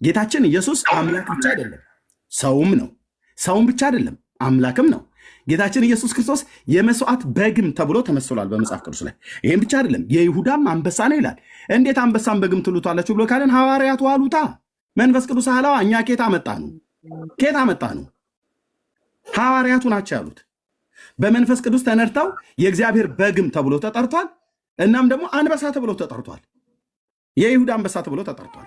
ጌታችን ኢየሱስ አምላክ ብቻ አይደለም ሰውም ነው፣ ሰውም ብቻ አይደለም አምላክም ነው። ጌታችን ኢየሱስ ክርስቶስ የመስዋዕት በግም ተብሎ ተመስሏል በመጽሐፍ ቅዱስ ላይ። ይህም ብቻ አይደለም የይሁዳም አንበሳ ነው ይላል። እንዴት አንበሳን በግም ትሉታላችሁ ብሎ ካለን ሐዋርያቱ አሉታ። መንፈስ ቅዱስ አለዋ። እኛ ኬት አመጣ ነው? ኬት አመጣ ነው? ሐዋርያቱ ናቸው ያሉት። በመንፈስ ቅዱስ ተነድተው የእግዚአብሔር በግም ተብሎ ተጠርቷል። እናም ደግሞ አንበሳ ተብሎ ተጠርቷል። የይሁዳ አንበሳ ተብሎ ተጠርቷል።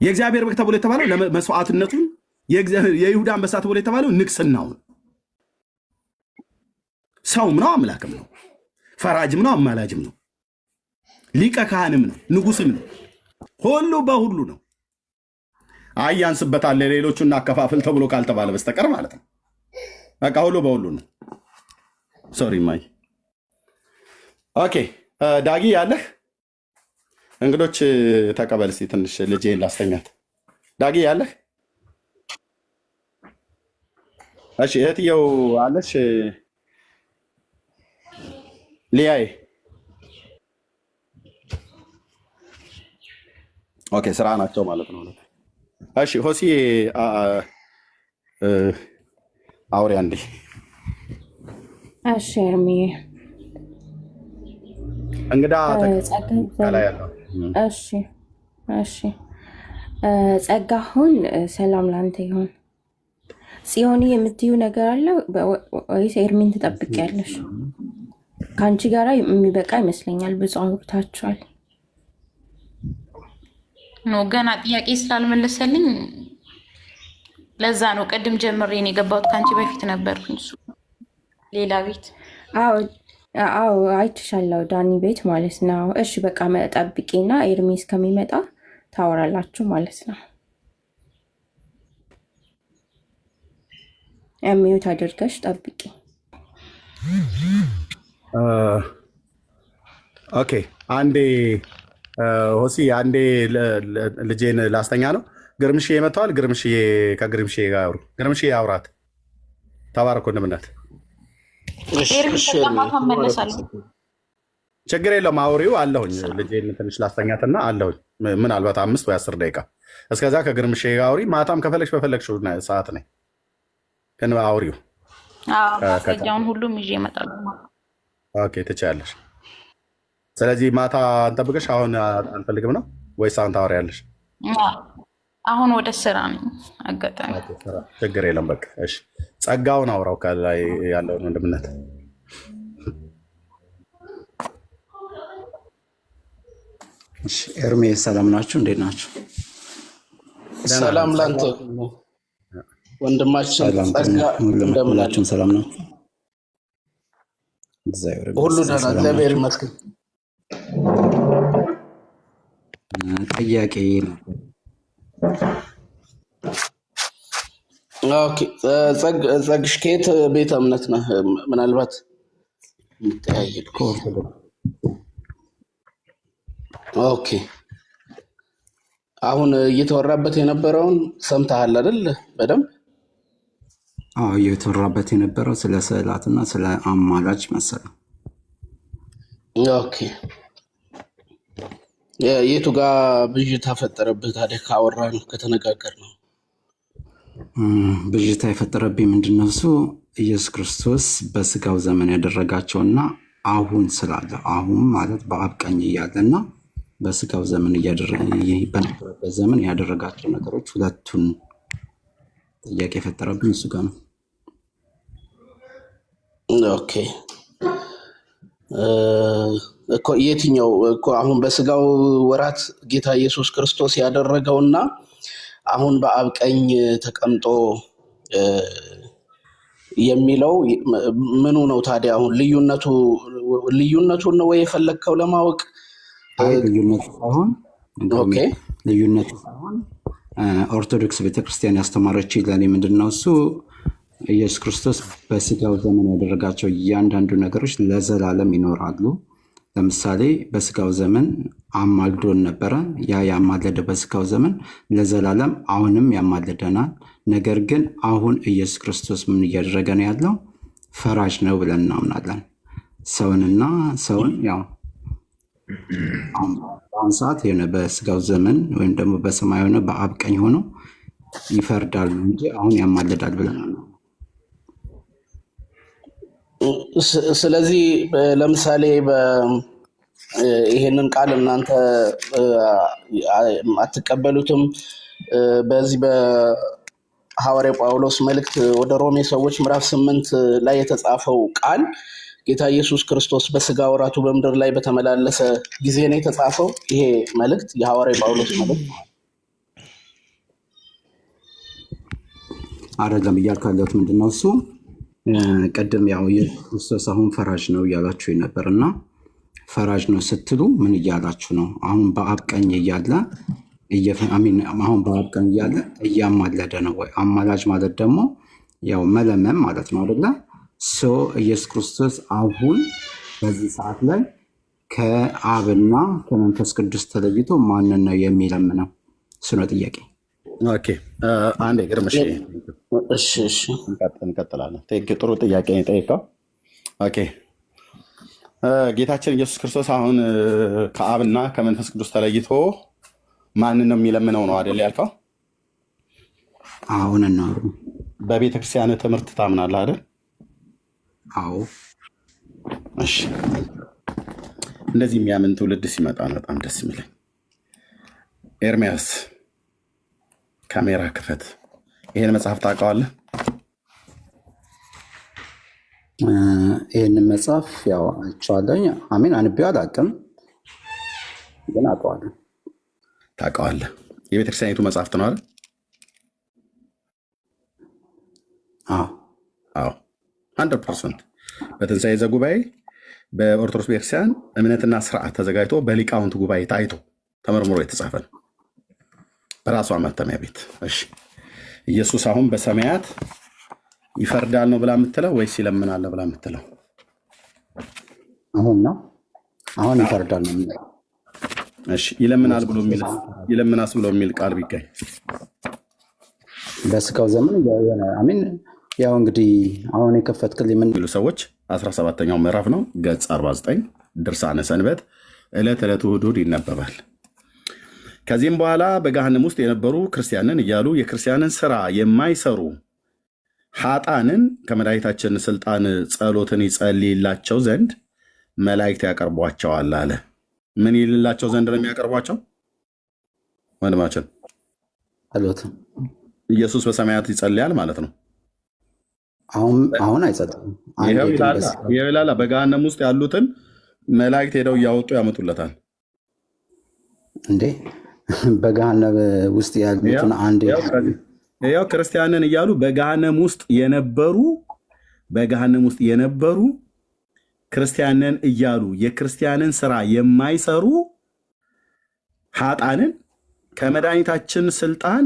የእግዚአብሔር በግ ተብሎ የተባለው ለመስዋዕትነቱን፣ የይሁዳ አንበሳ ተብሎ የተባለው ንግስናውን። ሰውም ነው አምላክም ነው፣ ፈራጅም ነው አማላጅም ነው፣ ሊቀ ካህንም ነው፣ ንጉስም ነው። ሁሉ በሁሉ ነው። አይ ያንስበታል ለሌሎቹ እናከፋፍል ተብሎ ካልተባለ በስተቀር ማለት ነው። በቃ ሁሉ በሁሉ ነው። ሶሪ ማይ ኦኬ። ዳጊ ያለህ እንግዶች ተቀበል እስኪ ትንሽ ልጄን ላስተኛት። ዳጊ ያለህ? እሺ እህትየው አለሽ? ሊያይ ኦኬ፣ ስራ ናቸው ማለት ነው። እሺ ሆሲ አውሪ አንዴ። እሺ ኤርሚ እንግዳ ላይ ያለው እሺ ጸጋሁን ሰላም ላንተ ይሁን። ጽዮኒ የምትዩ ነገር አለ ወይስ ኤርሚን ትጠብቂያለሽ? ከአንቺ ጋራ የሚበቃ ይመስለኛል። ብዙ አውርታችኋል። ኖ ገና ጥያቄ ስላልመለሰልኝ ለዛ ነው ቅድም ጀምሬን የገባሁት። ከአንቺ በፊት ነበርኩኝ እሱ ሌላ ቤት። አዎ አይችሻለሁ፣ ዳኒ ቤት ማለት ነው። እሺ በቃ ጠብቂና ኤርሚ እስከሚመጣ ታወራላችሁ ማለት ነው። ሚዩት አድርገሽ ጠብቂ። ኦኬ አንዴ ሆሲ አንዴ ልጄን ላስተኛ ነው። ግርምሽዬ መጥተዋል። ግርምሽዬ ከግርምሽዬ ጋር አውሩ። ግርምሽዬ አውራት። ተባረኩ እንደምናት። ችግር የለውም አውሪው አለሁኝ። ልጄን ትንሽ ላስተኛትና አለሁኝ ምናልባት 5 ወይ 10 ደቂቃ። እስከዛ ከግርምሽዬ ጋር አውሪ። ማታም ከፈለግሽ በፈለግሽው ሰዓት ነኝ ግን አውሪው። ማስረጃውን ሁሉም ይዤ እመጣለሁ። ኦኬ ትችያለሽ። ስለዚህ ማታ እንጠብቅሽ። አሁን አንፈልግም ነው ወይስ አሁን ታወሪያለሽ? አሁን ወደ ስራ ነኝ። አጋጣሚ ችግር የለም በቃ እሺ። ጸጋውን አውራው ከላይ ያለውን ወንድምነት። እሺ ኤርሜ ሰላም ናችሁ? እንዴት ናችሁ? ሰላም ላንተ ወንድማችን ጸጋ፣ ሁላችሁም ሰላም ናችሁ? ሁሉ ደህና እግዚአብሔር ይመስገን። ጥያቄ ኦኬ ጸግሽ ከየት ቤተ እምነት ነህ? ምናልባት የምትጠያየቅ። ኦኬ አሁን እየተወራበት የነበረውን ሰምተሃል አይደል? በደንብ እየተወራበት የነበረው ስለ ስዕላትና ስለ አማላጅ መሰለኝ። ኦኬ የቱ ጋር ብዥታ ፈጠረብህ ታዲያ? ካወራን ከተነጋገር ነው ብዥታ የፈጠረብኝ ምንድነው? እሱ ኢየሱስ ክርስቶስ በስጋው ዘመን ያደረጋቸውና አሁን ስላለ አሁን ማለት በአብ ቀኝ እያለና በስጋው ዘመን በነበረበት ዘመን ያደረጋቸው ነገሮች ሁለቱን ጥያቄ የፈጠረብኝ እሱ ጋር ነው። ኦኬ እኮ የትኛው እኮ አሁን በስጋው ወራት ጌታ ኢየሱስ ክርስቶስ ያደረገውና አሁን በአብ ቀኝ ተቀምጦ የሚለው ምኑ ነው ታዲያ? አሁን ልዩነቱን ነው ወይ የፈለግከው ለማወቅ? ልዩነቱ ሳይሆን ኦርቶዶክስ ቤተክርስቲያን ያስተማረች ለኔ ምንድነው እሱ ኢየሱስ ክርስቶስ በስጋው ዘመን ያደረጋቸው እያንዳንዱ ነገሮች ለዘላለም ይኖራሉ። ለምሳሌ በስጋው ዘመን አማልዶን ነበረ። ያ ያማለደ በስጋው ዘመን ለዘላለም አሁንም ያማልደናል። ነገር ግን አሁን ኢየሱስ ክርስቶስ ምን እያደረገ ነው ያለው? ፈራጅ ነው ብለን እናምናለን። ሰውንና ሰውን ያው በአሁን ሰዓት የሆነ በስጋው ዘመን ወይም ደግሞ በሰማይ ሆነ በአብ ቀኝ ሆኖ ይፈርዳል እንጂ አሁን ያማልዳል ብለን ነው። ስለዚህ ለምሳሌ ይሄንን ቃል እናንተ አትቀበሉትም። በዚህ በሐዋርያው ጳውሎስ መልእክት ወደ ሮሜ ሰዎች ምዕራፍ 8 ላይ የተጻፈው ቃል ጌታ ኢየሱስ ክርስቶስ በስጋ ወራቱ በምድር ላይ በተመላለሰ ጊዜ ነው የተጻፈው። ይሄ መልእክት የሐዋርያው ጳውሎስ መልእክት አይደለም እያልኩ ያለሁት ምንድን ነው እሱ ቅድም ያው ኢየሱስ ክርስቶስ አሁን ፈራጅ ነው እያላችሁ ነበር እና ፈራጅ ነው ስትሉ ምን እያላችሁ ነው? አሁን በአብ ቀኝ እያለ አሁን በአብ ቀኝ እያለ እያማለደ ነው ወይ? አማላጅ ማለት ደግሞ ያው መለመም ማለት ነው አይደለ? ኢየሱስ ክርስቶስ አሁን በዚህ ሰዓት ላይ ከአብና ከመንፈስ ቅዱስ ተለይቶ ማንን ነው የሚለምነው? እሱ ነው ጥያቄ። ኦኬ አንዴ ግርምሽ እንቀጥላለን። ጥሩ ጥያቄ የጠየቀው። ኦኬ ጌታችን ኢየሱስ ክርስቶስ አሁን ከአብና ከመንፈስ ቅዱስ ተለይቶ ማንን ነው የሚለምነው ነው አይደል ያልከው? አሁን ነው። በቤተክርስቲያን ትምህርት ታምናለህ አይደል? አዎ። እሺ እንደዚህ የሚያምን ትውልድ ሲመጣ ነው በጣም ደስ የሚለኝ። ኤርሚያስ ካሜራ ክፈት። ይሄን መጽሐፍ ታውቀዋለህ? ይህንን መጽሐፍ ያው አይቼዋለሁ። አሜን። አንቤው አላውቅም ግን አውቀዋለሁ። ታውቀዋለህ? የቤተክርስቲያኒቱ መጽሐፍት ነው አይደል? አዎ 100%። በትንሣኤ ዘጉባኤ በኦርቶዶክስ ቤተክርስቲያን እምነትና ስርዓት ተዘጋጅቶ በሊቃውንት ጉባኤ ታይቶ ተመርምሮ የተጻፈ ነው በራሷ ማተሚያ ቤት። እሺ ኢየሱስ አሁን በሰማያት ይፈርዳል ነው ብላ የምትለው ወይስ ይለምናል ብላ የምትለው? አሁን ነው። አሁን ይፈርዳል ነው የሚለው። እሺ ይለምናል ብሎ የሚል ይለምናስ ብሎ የሚል ቃል ቢገኝ በስጋው ዘመን የሆነ አሜን። ያው እንግዲህ አሁን የከፈትክልኝ ምን የሚሉ ሰዎች 17ኛው ምዕራፍ ነው ገጽ 49 ድርሳነ ሰንበት ዕለት ዕለት እሑድ እሑድ ይነበባል። ከዚህም በኋላ በገሃነም ውስጥ የነበሩ ክርስቲያንን እያሉ የክርስቲያንን ስራ የማይሰሩ ኃጣንን ከመድኃኒታችን ስልጣን ጸሎትን ይጸልይላቸው ዘንድ መላእክት ያቀርቧቸዋል አለ። ምን ይልላቸው ዘንድ ነው የሚያቀርቧቸው? ወንድማችን ጸሎት ኢየሱስ በሰማያት ይጸልያል ማለት ነው። አሁን አይጸልም። ይሄው ይላል በገሃነም ውስጥ ያሉትን መላእክት ሄደው እያወጡ ያመጡለታል። እንዴ በገሃነም ውስጥ ያሉትን አንድ ያው ክርስቲያንን እያሉ በገሃነም ውስጥ የነበሩ ክርስቲያንን እያሉ የክርስቲያንን ስራ የማይሰሩ ኃጣንን ከመድኃኒታችን ስልጣን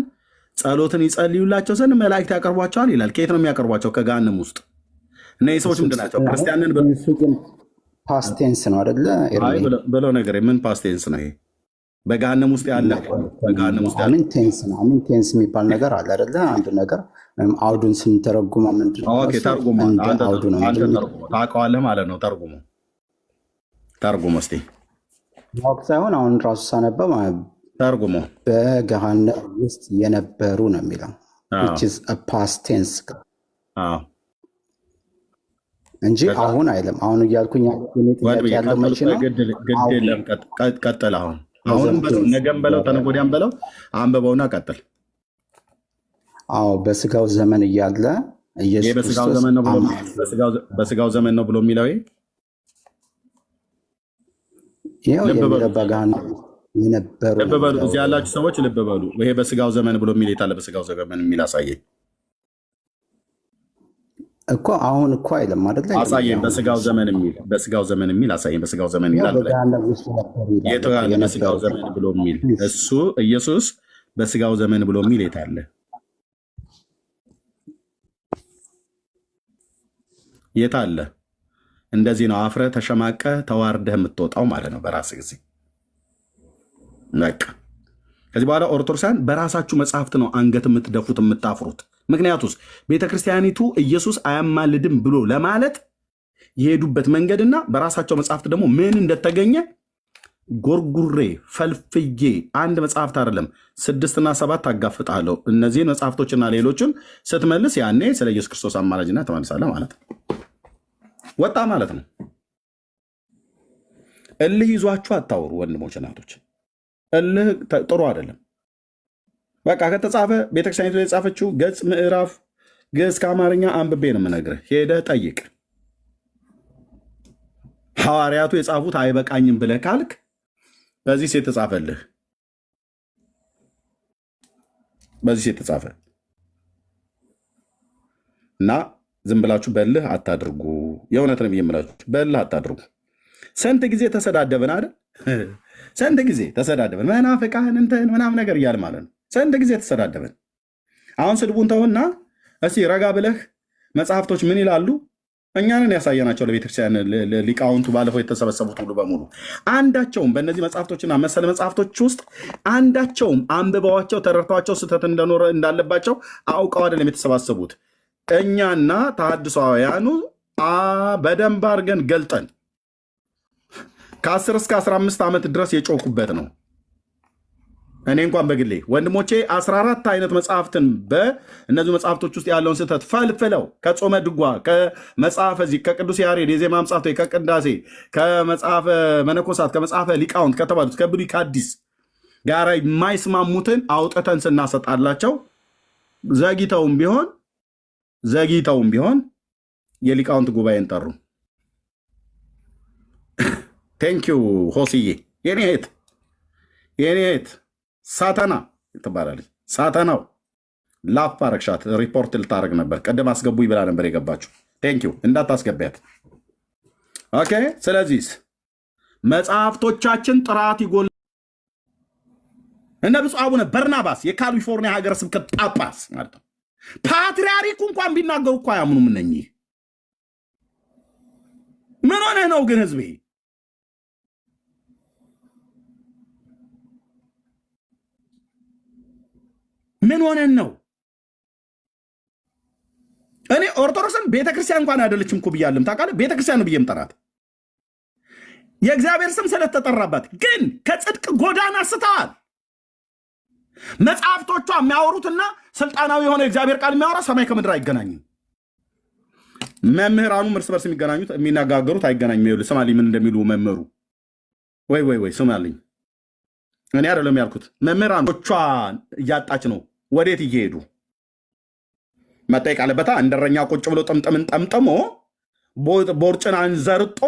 ጸሎትን ይጸልዩላቸው ዘንድ መላእክት ያቀርቧቸዋል ይላል። ከየት ነው የሚያቀርቧቸው? ከገሃነም ውስጥ። እነዚህ ሰዎች ምንድን ናቸው? ክርስቲያንን ፓስቴንስ ነው አይደለ ብለው ነገር ምን ፓስቴንስ ነው ይሄ? በገሃነም ውስጥ ያለ አሚን ቴንስ ነው። አሚን ቴንስ የሚባል ነገር አለ አይደለ? አንድ ነገር አውዱን ስንተረጉማ ምንድን ነው? ታውቀዋለህ ማለት ነው። ተርጉሞ እስኪ ማወቅ ሳይሆን አሁን ራሱ ሳነበው ተርጉሞ በገሃነም ውስጥ የነበሩ ነው የሚለው ፓስት ቴንስ እንጂ አሁን አይልም። አሁን እያልኩኝ ጥያቄ ያለው መቼ ነው? ግድ የለም ቀጥል። አሁን ነገም በለው ተነገ ወዲያም በለው አንብበውና ቀጥል። አዎ በስጋው ዘመን እያለ ኢየሱስ በስጋው ዘመን ነው ብሎ የሚለው የነበሩ ልብ በሉ። እዚህ ያላችሁ ሰዎች ልብ በሉ። ይሄ በስጋው ዘመን ብሎ የሚል የታለ? በስጋው ዘመን የሚል አሳየኝ እኮ አሁን እኮ አይልም አይደለ? አሳየኝ። በስጋው ዘመን የሚል አሳየኝ። በስጋው ዘመን ይላል። በስጋው ዘመን ብሎ የሚል እሱ ኢየሱስ በስጋው ዘመን ብሎ የሚል የታለ? የታለ? እንደዚህ ነው አፍረህ ተሸማቀህ ተዋርደህ የምትወጣው ማለት ነው በራስ ጊዜ። በቃ ከዚህ በኋላ ኦርቶዶክሳን በራሳችሁ መጽሐፍት ነው አንገት የምትደፉት የምታፍሩት። ምክንያቱስ ቤተክርስቲያኒቱ ኢየሱስ አያማልድም ብሎ ለማለት የሄዱበት መንገድና በራሳቸው መጽሐፍት ደግሞ ምን እንደተገኘ ጎርጉሬ ፈልፍዬ አንድ መጽሐፍት አይደለም 6 እና 7 አጋፍጣለሁ። እነዚህን መጽሐፍቶችና ሌሎችን ስትመልስ ያኔ ስለ ኢየሱስ ክርስቶስ አማላጅነት ተመልሳለህ ማለት ነው። ወጣ ማለት ነው። እልህ ይዟችሁ አታውሩ ወንድሞች እናቶች። እልህ ጥሩ አይደለም። በቃ ከተጻፈ ቤተክርስቲያኒቱ የጻፈችው ገጽ ምዕራፍ ግዕዝ ከአማርኛ አንብቤ ነው የምነግርህ። ሄደህ ጠይቅ። ሐዋርያቱ የጻፉት አይበቃኝም ብለህ ካልክ በዚህ ሴት ተጻፈልህ። በዚህ ሴት ተጻፈ እና ዝም ብላችሁ በልህ አታድርጉ። የእውነት ነው የምላችሁ፣ በልህ አታድርጉ። ስንት ጊዜ ተሰዳደብን አይደል? ስንት ጊዜ ተሰዳደብን፣ መናፍቃን እንትን ምናምን ነገር እያል ማለት ነው። ስንት ጊዜ ተሰዳደብን። አሁን ስድቡን ተውና እስኪ ረጋ ብለህ መጽሐፍቶች ምን ይላሉ? እኛንን ያሳየናቸው ለቤተክርስቲያን ሊቃውንቱ ባለፈው የተሰበሰቡት ሁሉ በሙሉ አንዳቸውም በእነዚህ መጽሐፍቶችና መሰል መጽሐፍቶች ውስጥ አንዳቸውም አንብበዋቸው ተረድተዋቸው ስህተት እንደኖረ እንዳለባቸው አውቀው አይደለም የተሰባሰቡት። እኛና ተሐድሶአውያኑ በደንብ አድርገን ገልጠን ከ10 እስከ 15 ዓመት ድረስ የጮኩበት ነው። እኔ እንኳን በግሌ ወንድሞቼ 14 አይነት መጽሐፍትን በእነዚህ መጽሐፍቶች ውስጥ ያለውን ስህተት ፈልፍለው ከጾመ ድጓ፣ ከመጽሐፈ ዚህ፣ ከቅዱስ ያሬድ የዜማ መጽሐፍት፣ ከቅዳሴ፣ ከመጽሐፈ መነኮሳት፣ ከመጽሐፈ ሊቃውንት ከተባሉት ከብሉይ ከአዲስ ጋር የማይስማሙትን አውጥተን ስናሰጣላቸው ዘግይተውም ቢሆን የሊቃውንት ጉባኤን ጠሩ። ቴንኪው ሆስዬ የኔ እህት ሳተና ትባላለች። ሳተናው ላፍ አረግሻት። ሪፖርት ልታደረግ ነበር ቅድም አስገቡ ይብላ ነበር የገባችሁ። ቴንኪው እንዳታስገቢያት። ኦኬ። ስለዚህ መጽሐፍቶቻችን ጥራት ይጎል። እነ ብፁዕ አቡነ በርናባስ የካሊፎርኒያ ሀገረ ስብከት ጳጳስ ማለት ነው ፓትርያርኩ እንኳን ቢናገሩ እኮ አያምኑም። እነኚህ ምን ሆነህ ነው ግን ህዝቤ? ምን ሆነን ነው? እኔ ኦርቶዶክስን ቤተክርስቲያን እንኳን አይደለችም እኮ ብያለም። ታውቃለህ? ቤተክርስቲያን ነው ብዬም ጠራት የእግዚአብሔር ስም ስለተጠራባት፣ ግን ከጽድቅ ጎዳና ስተዋል። መጽሐፍቶቿ የሚያወሩትና ስልጣናዊ የሆነ የእግዚአብሔር ቃል የሚያወራ ሰማይ ከምድር አይገናኝም። መምህራኑ እርስ በርስ የሚገናኙት የሚነጋገሩት አይገናኝም። ይኸውልህ ስማልኝ ምን እንደሚሉ መምህሩ ወይ ስማልኝ። እኔ አይደለም ያልኩት። መምህራኖቿ እያጣች ነው። ወዴት እየሄዱ መጠየቅ አለበታ። እንደረኛ ቁጭ ብሎ ጥምጥምን ጠምጥሞ ቦርጭን አንዘርጦ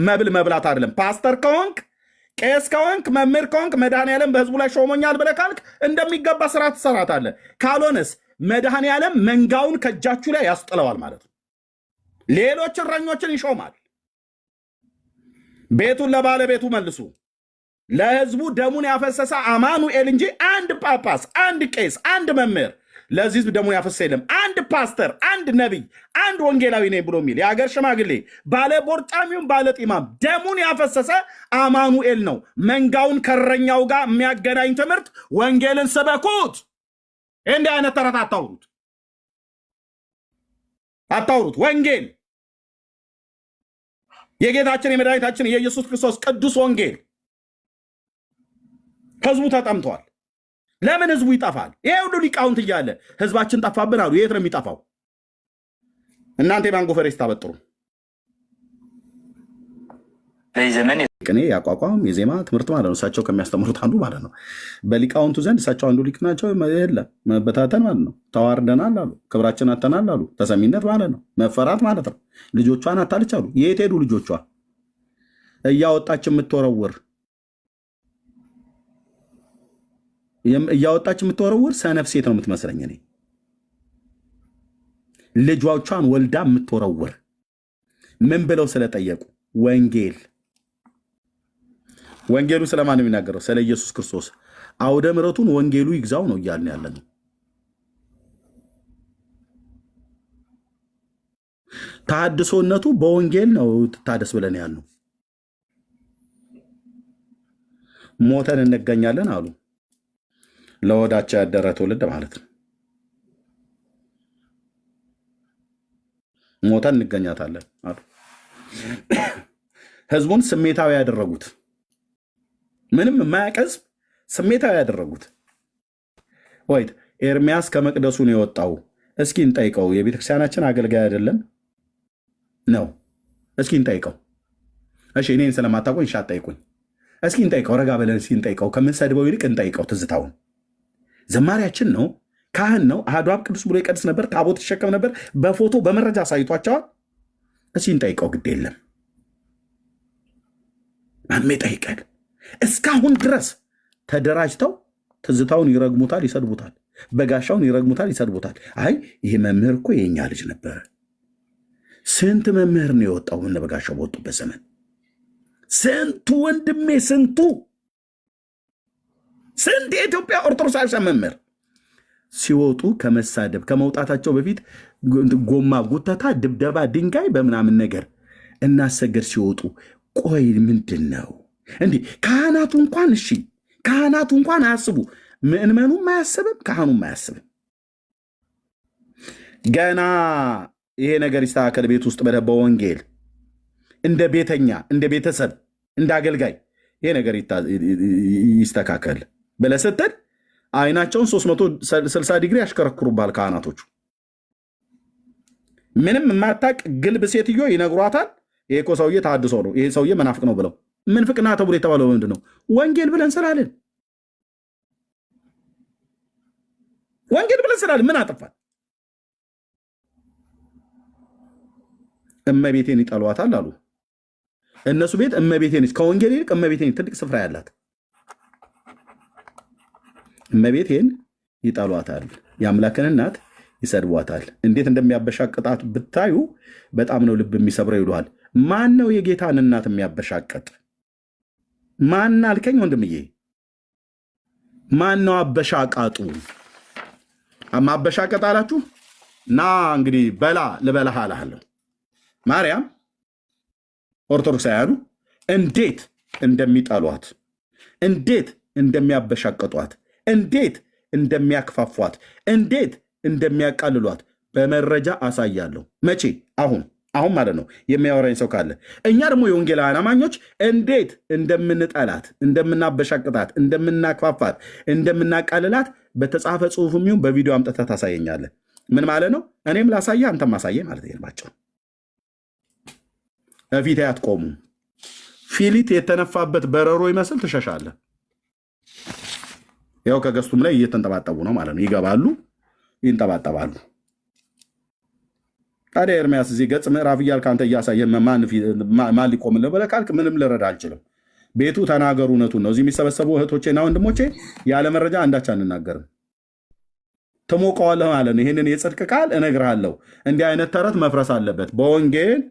መብል መብላት አይደለም። ፓስተር ከሆንክ ቄስ ከሆንክ መምህር ከሆንክ መድኃኔዓለም በህዝቡ ላይ ሾሞኛል ብለህ ካልክ እንደሚገባ ስራ ትሰራታለህ። ካልሆነስ መድኃኔዓለም መንጋውን ከእጃችሁ ላይ ያስጥለዋል ማለት ነው። ሌሎች እረኞችን ይሾማል። ቤቱን ለባለቤቱ መልሱ። ለህዝቡ ደሙን ያፈሰሰ አማኑኤል እንጂ አንድ ጳጳስ፣ አንድ ቄስ፣ አንድ መምህር ለዚህ ህዝብ ደሙን ያፈሰሰ የለም። አንድ ፓስተር፣ አንድ ነቢይ፣ አንድ ወንጌላዊ ነኝ ብሎ የሚል የሀገር ሽማግሌ ባለ ቦርጫሚውን ባለ ጢማም ደሙን ያፈሰሰ አማኑኤል ነው። መንጋውን ከረኛው ጋር የሚያገናኝ ትምህርት ወንጌልን ስበኩት። እንዲህ አይነት ተረት አታውሩት። ወንጌል የጌታችን የመድኃኒታችን የኢየሱስ ክርስቶስ ቅዱስ ወንጌል ህዝቡ ተጠምቷል። ለምን ህዝቡ ይጠፋል? ይሄ ሁሉ ሊቃውንት እያለ ህዝባችን ጠፋብን አሉ። የት ነው የሚጠፋው? እናንተ የማንጎ ፈሬስ ታበጥሩ። ቅኔ ያቋቋም የዜማ ትምህርት ማለት ነው። እሳቸው ከሚያስተምሩት አንዱ ማለት ነው። በሊቃውንቱ ዘንድ እሳቸው አንዱ ሊቅ ናቸው። የለም መበታተን ማለት ነው። ተዋርደናል አሉ። ክብራችን አተናል አሉ። ተሰሚነት ማለት ነው። መፈራት ማለት ነው። ልጆቿን አታልች አሉ። የት ሄዱ ልጆቿ? እያወጣች የምትወረውር ሰነፍ ሴት ነው የምትመስለኝ እኔ። ልጆቿን ወልዳ የምትወረውር ምን ብለው ስለጠየቁ? ወንጌሉ ስለማን ነው የሚናገረው? ስለ ኢየሱስ ክርስቶስ። አውደ ምሕረቱን ወንጌሉ ይግዛው ነው እያልን ያለ ነው። ተሐድሶነቱ በወንጌል ነው ትታደስ ብለን ያልነው። ሞተን እንገኛለን አሉ። ለወዳቸው ያደረ ትውልድ ማለት ነው። ሞተን እንገኛታለን አሉ። ህዝቡን ስሜታዊ ያደረጉት፣ ምንም የማያውቅ ህዝብ ስሜታዊ ያደረጉት። ወይት ኤርሚያስ ከመቅደሱ ነው የወጣው። እስኪ እንጠይቀው። የቤተክርስቲያናችን አገልጋይ አይደለም ነው? እስኪ እንጠይቀው። እሺ እኔን ስለማታውቁኝ እሺ አትጠይቁኝ። እስኪ እንጠይቀው፣ ረጋ ብለን እስኪ እንጠይቀው። ከምንሰድበው ይልቅ እንጠይቀው። ትዝታውን ዘማሪያችን ነው፣ ካህን ነው። አሐዱ አብ ቅዱስ ብሎ ይቀድስ ነበር፣ ታቦት ይሸከም ነበር። በፎቶ በመረጃ አሳይቷቸዋል። እስኪ እንጠይቀው። ግድ የለም ማሜ ጠይቀን። እስካሁን ድረስ ተደራጅተው ትዝታውን ይረግሙታል፣ ይሰድቡታል። በጋሻውን ይረግሙታል፣ ይሰድቡታል። አይ ይህ መምህር እኮ የኛ ልጅ ነበረ። ስንት መምህር ነው የወጣው እነ በጋሻው በወጡበት ዘመን? ስንቱ ወንድሜ፣ ስንት የኢትዮጵያ ኦርቶዶክስ መምህር ሲወጡ ከመሳደብ ከመውጣታቸው በፊት ጎማ ጉተታ፣ ድብደባ፣ ድንጋይ በምናምን ነገር እናሰገድ ሲወጡ፣ ቆይ ምንድን ነው እንዲህ? ካህናቱ እንኳን እሺ፣ ካህናቱ እንኳን አያስቡ፣ ምእመኑም አያስብም፣ ካህኑም አያስብም። ገና ይሄ ነገር ይስተካከል፣ ቤት ውስጥ በወንጌል እንደ ቤተኛ፣ እንደ ቤተሰብ፣ እንደ አገልጋይ ይሄ ነገር ይስተካከል ብለህ ስትል አይናቸውን 360 ዲግሪ ያሽከረክሩባል ካህናቶቹ። ምንም የማታውቅ ግልብ ሴትዮ ይነግሯታል። ይሄ እኮ ሰውዬ ታድሶ ነው፣ ይሄ ሰውዬ መናፍቅ ነው ብለው። ምንፍቅና ተብሎ የተባለው ምንድን ነው? ወንጌል ብለን ስላልን፣ ወንጌል ብለን ስላልን ምን አጥፋል? እመቤቴን ይጠሏታል አሉ እነሱ ቤት። እመቤቴን ከወንጌል ይልቅ እመቤቴን ትልቅ ስፍራ ያላት እመቤቴን ይጠሏታል። የአምላክን እናት ይሰድቧታል። እንዴት እንደሚያበሻቅጣት ብታዩ በጣም ነው ልብ የሚሰብረው ይሉሃል። ማን ነው የጌታን እናት የሚያበሻቀጥ? ማን አልከኝ ወንድምዬ? ማን ነው አበሻቃጡ? ማበሻቀጥ አላችሁ እና እንግዲህ በላ ልበላህ አልሃለሁ። ማርያም ኦርቶዶክሳውያኑ እንዴት እንደሚጠሏት፣ እንዴት እንደሚያበሻቀጧት፣ እንዴት እንደሚያክፋፏት፣ እንዴት እንደሚያቃልሏት በመረጃ አሳያለሁ። መቼ? አሁን ማለት ነው። የሚያወራኝ ሰው ካለ እኛ ደግሞ የወንጌላውያን አማኞች እንዴት እንደምንጠላት፣ እንደምናበሻቅጣት፣ እንደምናክፋፋት፣ እንደምናቃልላት በተጻፈ ጽሑፍም ይሁን በቪዲዮ አምጥተህ ታሳየኛለህ። ምን ማለት ነው? እኔም ላሳየህ አንተም ማሳየህ ማለት ይባቸው። ፊት አትቆሙ። ፊሊት የተነፋበት በረሮ ይመስል ትሸሻለህ። ያው ከገስቱም ላይ እየተንጠባጠቡ ነው ማለት ነው። ይገባሉ፣ ይንጠባጠባሉ። ታዲያ ኤርሚያስ እዚህ ገጽ ምዕራፍ እያልክ አንተ እያሳየህ ማን ሊቆምልህ ብለህ ካልክ ምንም ልረዳ አልችልም። ቤቱ ተናገሩ፣ እውነቱን ነው። እዚህ የሚሰበሰቡ እህቶቼና ወንድሞቼ ያለ መረጃ አንዳች አንናገርም። ትሞቀዋለህ ማለት ነው። ይህንን የጽድቅ ቃል እነግርሃለሁ። እንዲህ አይነት ተረት መፍረስ አለበት። በወንጌል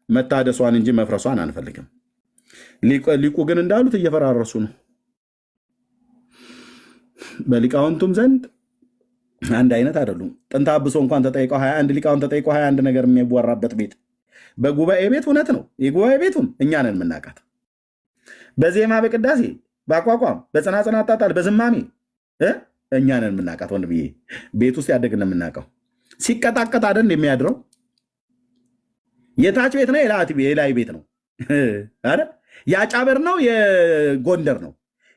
መታደሷን እንጂ መፍረሷን አንፈልግም። ሊቁ ግን እንዳሉት እየፈራረሱ ነው። በሊቃውንቱም ዘንድ አንድ አይነት አይደሉም። ጥንተ አብሶ እንኳን ተጠይቀው 21 ሊቃውንት ተጠይቀው 21 ነገር የሚያዋራበት ቤት በጉባኤ ቤት እውነት ነው። የጉባኤ ቤቱን እኛ ነን የምናውቃት። በዜማ በቅዳሴ በአቋቋም በጽናጽን አጣጣል በዝማሜ እኛ ነን የምናውቃት። ወንድምዬ ቤት ውስጥ ያደግን የምናውቀው ሲቀጣቀጥ አይደል የሚያድረው። የታች ቤት ነው የላይ ቤት ነው አረ የአጫበር ነው የጎንደር ነው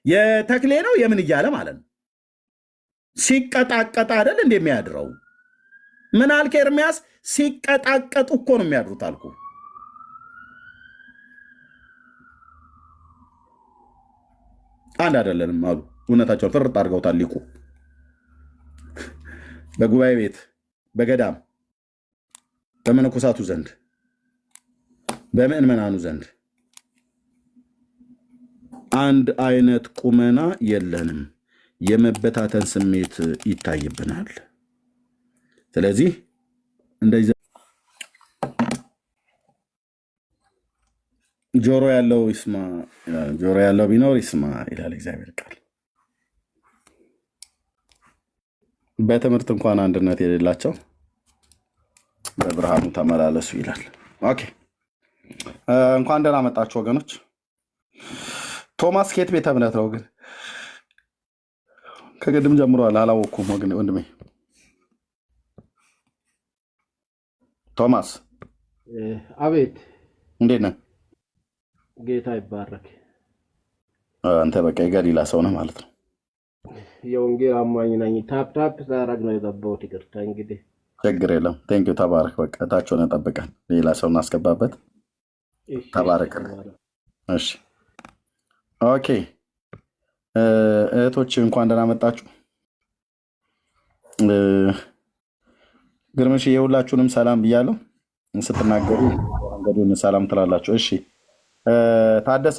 የተክሌ ነው የምን እያለ ማለት ነው። ሲቀጣቀጥ አይደል እንደሚያድረው። ምን አልክ ኤርሚያስ? ሲቀጣቀጡ እኮ ነው የሚያድሩት አልኩ። አንድ አይደለንም አሉ። እውነታቸውን ፍርጥ አድርገውታል ሊቁ። በጉባኤ ቤት በገዳም በመነኮሳቱ ዘንድ በምእመናኑ ዘንድ አንድ አይነት ቁመና የለንም። የመበታተን ስሜት ይታይብናል። ስለዚህ እንደዚህ ጆሮ ያለው ይስማ፣ ጆሮ ያለው ቢኖር ይስማ ይላል እግዚአብሔር ቃል። በትምህርት እንኳን አንድነት የሌላቸው በብርሃኑ ተመላለሱ ይላል። ኦኬ፣ እንኳን ደህና መጣችሁ ወገኖች። ቶማስ ከየት ቤተ እምነት ነው ግን? ከቅድም ጀምሯል፣ አላወኩም ወንድሜ ቶማስ አቤት። እንዴት ነህ? ጌታ ይባረክ። አንተ በቃ የገሊላ ሰው ነህ ማለት ነው። የወንጌል አማኝ ነኝ። ታፕ ታረግ ነው የገባሁት። ይቅርታ እንግዲህ ችግር የለም። ቴንኪው ተባረክ። በቃ እታቸውን ጠብቀን ሌላ ሰው እናስገባበት። ተባረክ። እሺ ኦኬ። እህቶች እንኳን ደህና መጣችሁ። ግርምሽ የሁላችሁንም ሰላም ብያለሁ። ስትናገሩ መንገዱን ሰላም ትላላችሁ። እሺ ታደሰ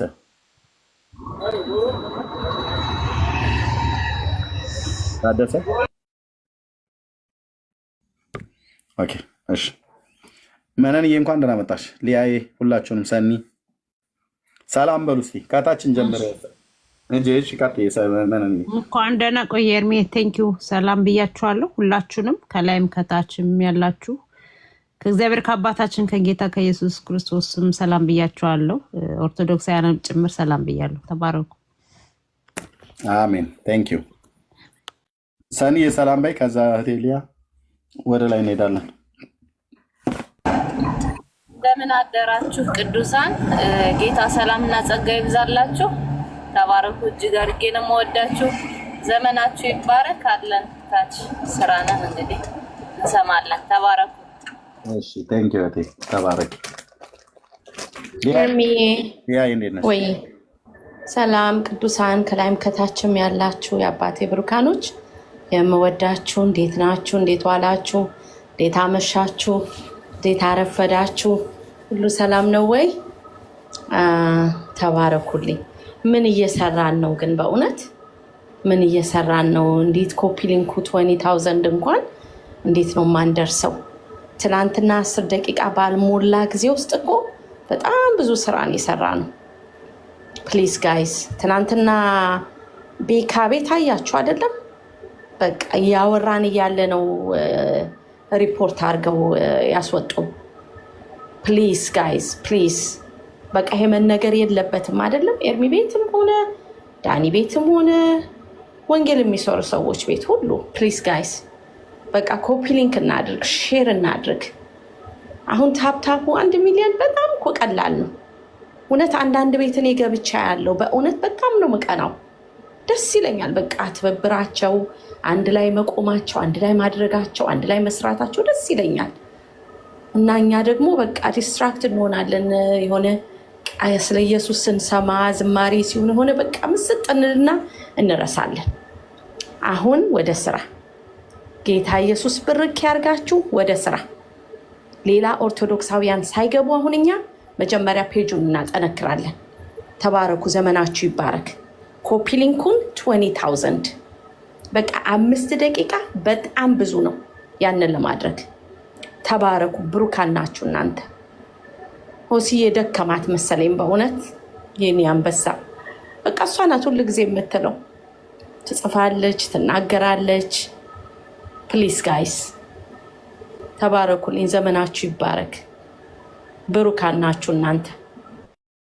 ኦኬ። እሺ መነንዬ እንኳን ደህና መጣሽ። ሊያዬ ሁላችሁንም ሰኒ ሰላም በሉ እስኪ ከታችን ጀምረ እንጂ እንኳን ደህና ቆየ ኤርሜ። ቴንኪው ሰላም ብያችኋለሁ ሁላችሁንም፣ ከላይም ከታችም ያላችሁ ከእግዚአብሔር ከአባታችን ከጌታ ከኢየሱስ ክርስቶስም ሰላም ብያችኋለሁ። ኦርቶዶክሳውያንም ጭምር ሰላም ብያለሁ። ተባረኩ። አሜን። ቴንኪው ሰኒ የሰላም በይ። ከዛ እህቴ ሊያ ወደ ላይ እንሄዳለን። እንደምን አደራችሁ ቅዱሳን? ጌታ ሰላምና ጸጋ ይብዛላችሁ። ተባረኩ። እጅግ አድርጌ ነው የምወዳችሁ። ዘመናችሁ ይባረክ። አለን ታች ስራ ነን እንግዲህ እንሰማለን። ተባረኩ። እሺ ቴንኪው እህቴ ተባረክ። ሊያ እንዴት ነሽ? ወይ ሰላም ቅዱሳን፣ ከላይም ከታችም ያላችሁ የአባቴ ብሩካኖች የምወዳችሁ፣ እንዴት ናችሁ? እንዴት ዋላችሁ? እንዴት አመሻችሁ? እንዴት አረፈዳችሁ? ሁሉ ሰላም ነው ወይ? ተባረኩልኝ። ምን እየሰራን ነው ግን? በእውነት ምን እየሰራን ነው? እንዴት ኮፒ ሊንኩ 20,000 እንኳን እንዴት ነው ማንደርሰው? ትናንትና 10 ደቂቃ ባልሞላ ጊዜ ውስጥ እኮ በጣም ብዙ ስራን የሰራ ነው። ፕሊዝ ጋይስ፣ ትናንትና ቤካ ቤት አያችሁ አይደለም? በቃ እያወራን እያለ ነው ሪፖርት አድርገው ያስወጡ። ፕሊዝ ጋይስ ፕሊዝ፣ በቃ ይሄ መነገር የለበትም አይደለም? ኤርሚ ቤትም ሆነ ዳኒ ቤትም ሆነ ወንጌል የሚሰሩ ሰዎች ቤት ሁሉ ፕሊዝ ጋይስ፣ በቃ ኮፒ ሊንክ እናድርግ፣ ሼር እናድርግ። አሁን ታፕታፑ 1 ሚሊዮን በጣም እኮ ቀላል ነው። እውነት አንዳንድ ቤት እኔ ገብቻ ያለው በእውነት በጣም ነው መቀናው። ደስ ይለኛል። በቃ ትብብራቸው፣ አንድ ላይ መቆማቸው፣ አንድ ላይ ማድረጋቸው፣ አንድ ላይ መስራታቸው ደስ ይለኛል። እና እኛ ደግሞ በቃ ዲስትራክት እንሆናለን። የሆነ ስለ ኢየሱስ ስንሰማ ዝማሬ ሲሆን የሆነ በቃ ምስጥ እንልና እንረሳለን። አሁን ወደ ስራ። ጌታ ኢየሱስ ብርክ ያርጋችሁ። ወደ ስራ። ሌላ ኦርቶዶክሳውያን ሳይገቡ አሁን እኛ መጀመሪያ ፔጁን እናጠነክራለን። ተባረኩ። ዘመናችሁ ይባረክ። ኮፒ ሊንኩን 20,000 በቃ 5 ደቂቃ በጣም ብዙ ነው ያንን ለማድረግ። ተባረኩ። ብሩካን ናችሁ እናንተ። ሆሲ የደከማት መሰለኝ በእውነት የኔ አንበሳ። በቃ እሷ ናት ሁሉ ጊዜ የምትለው፣ ትጽፋለች፣ ትናገራለች። ፕሊዝ ጋይስ ተባረኩልኝ። ዘመናችሁ ይባረክ። ብሩካን ናችሁ እናንተ።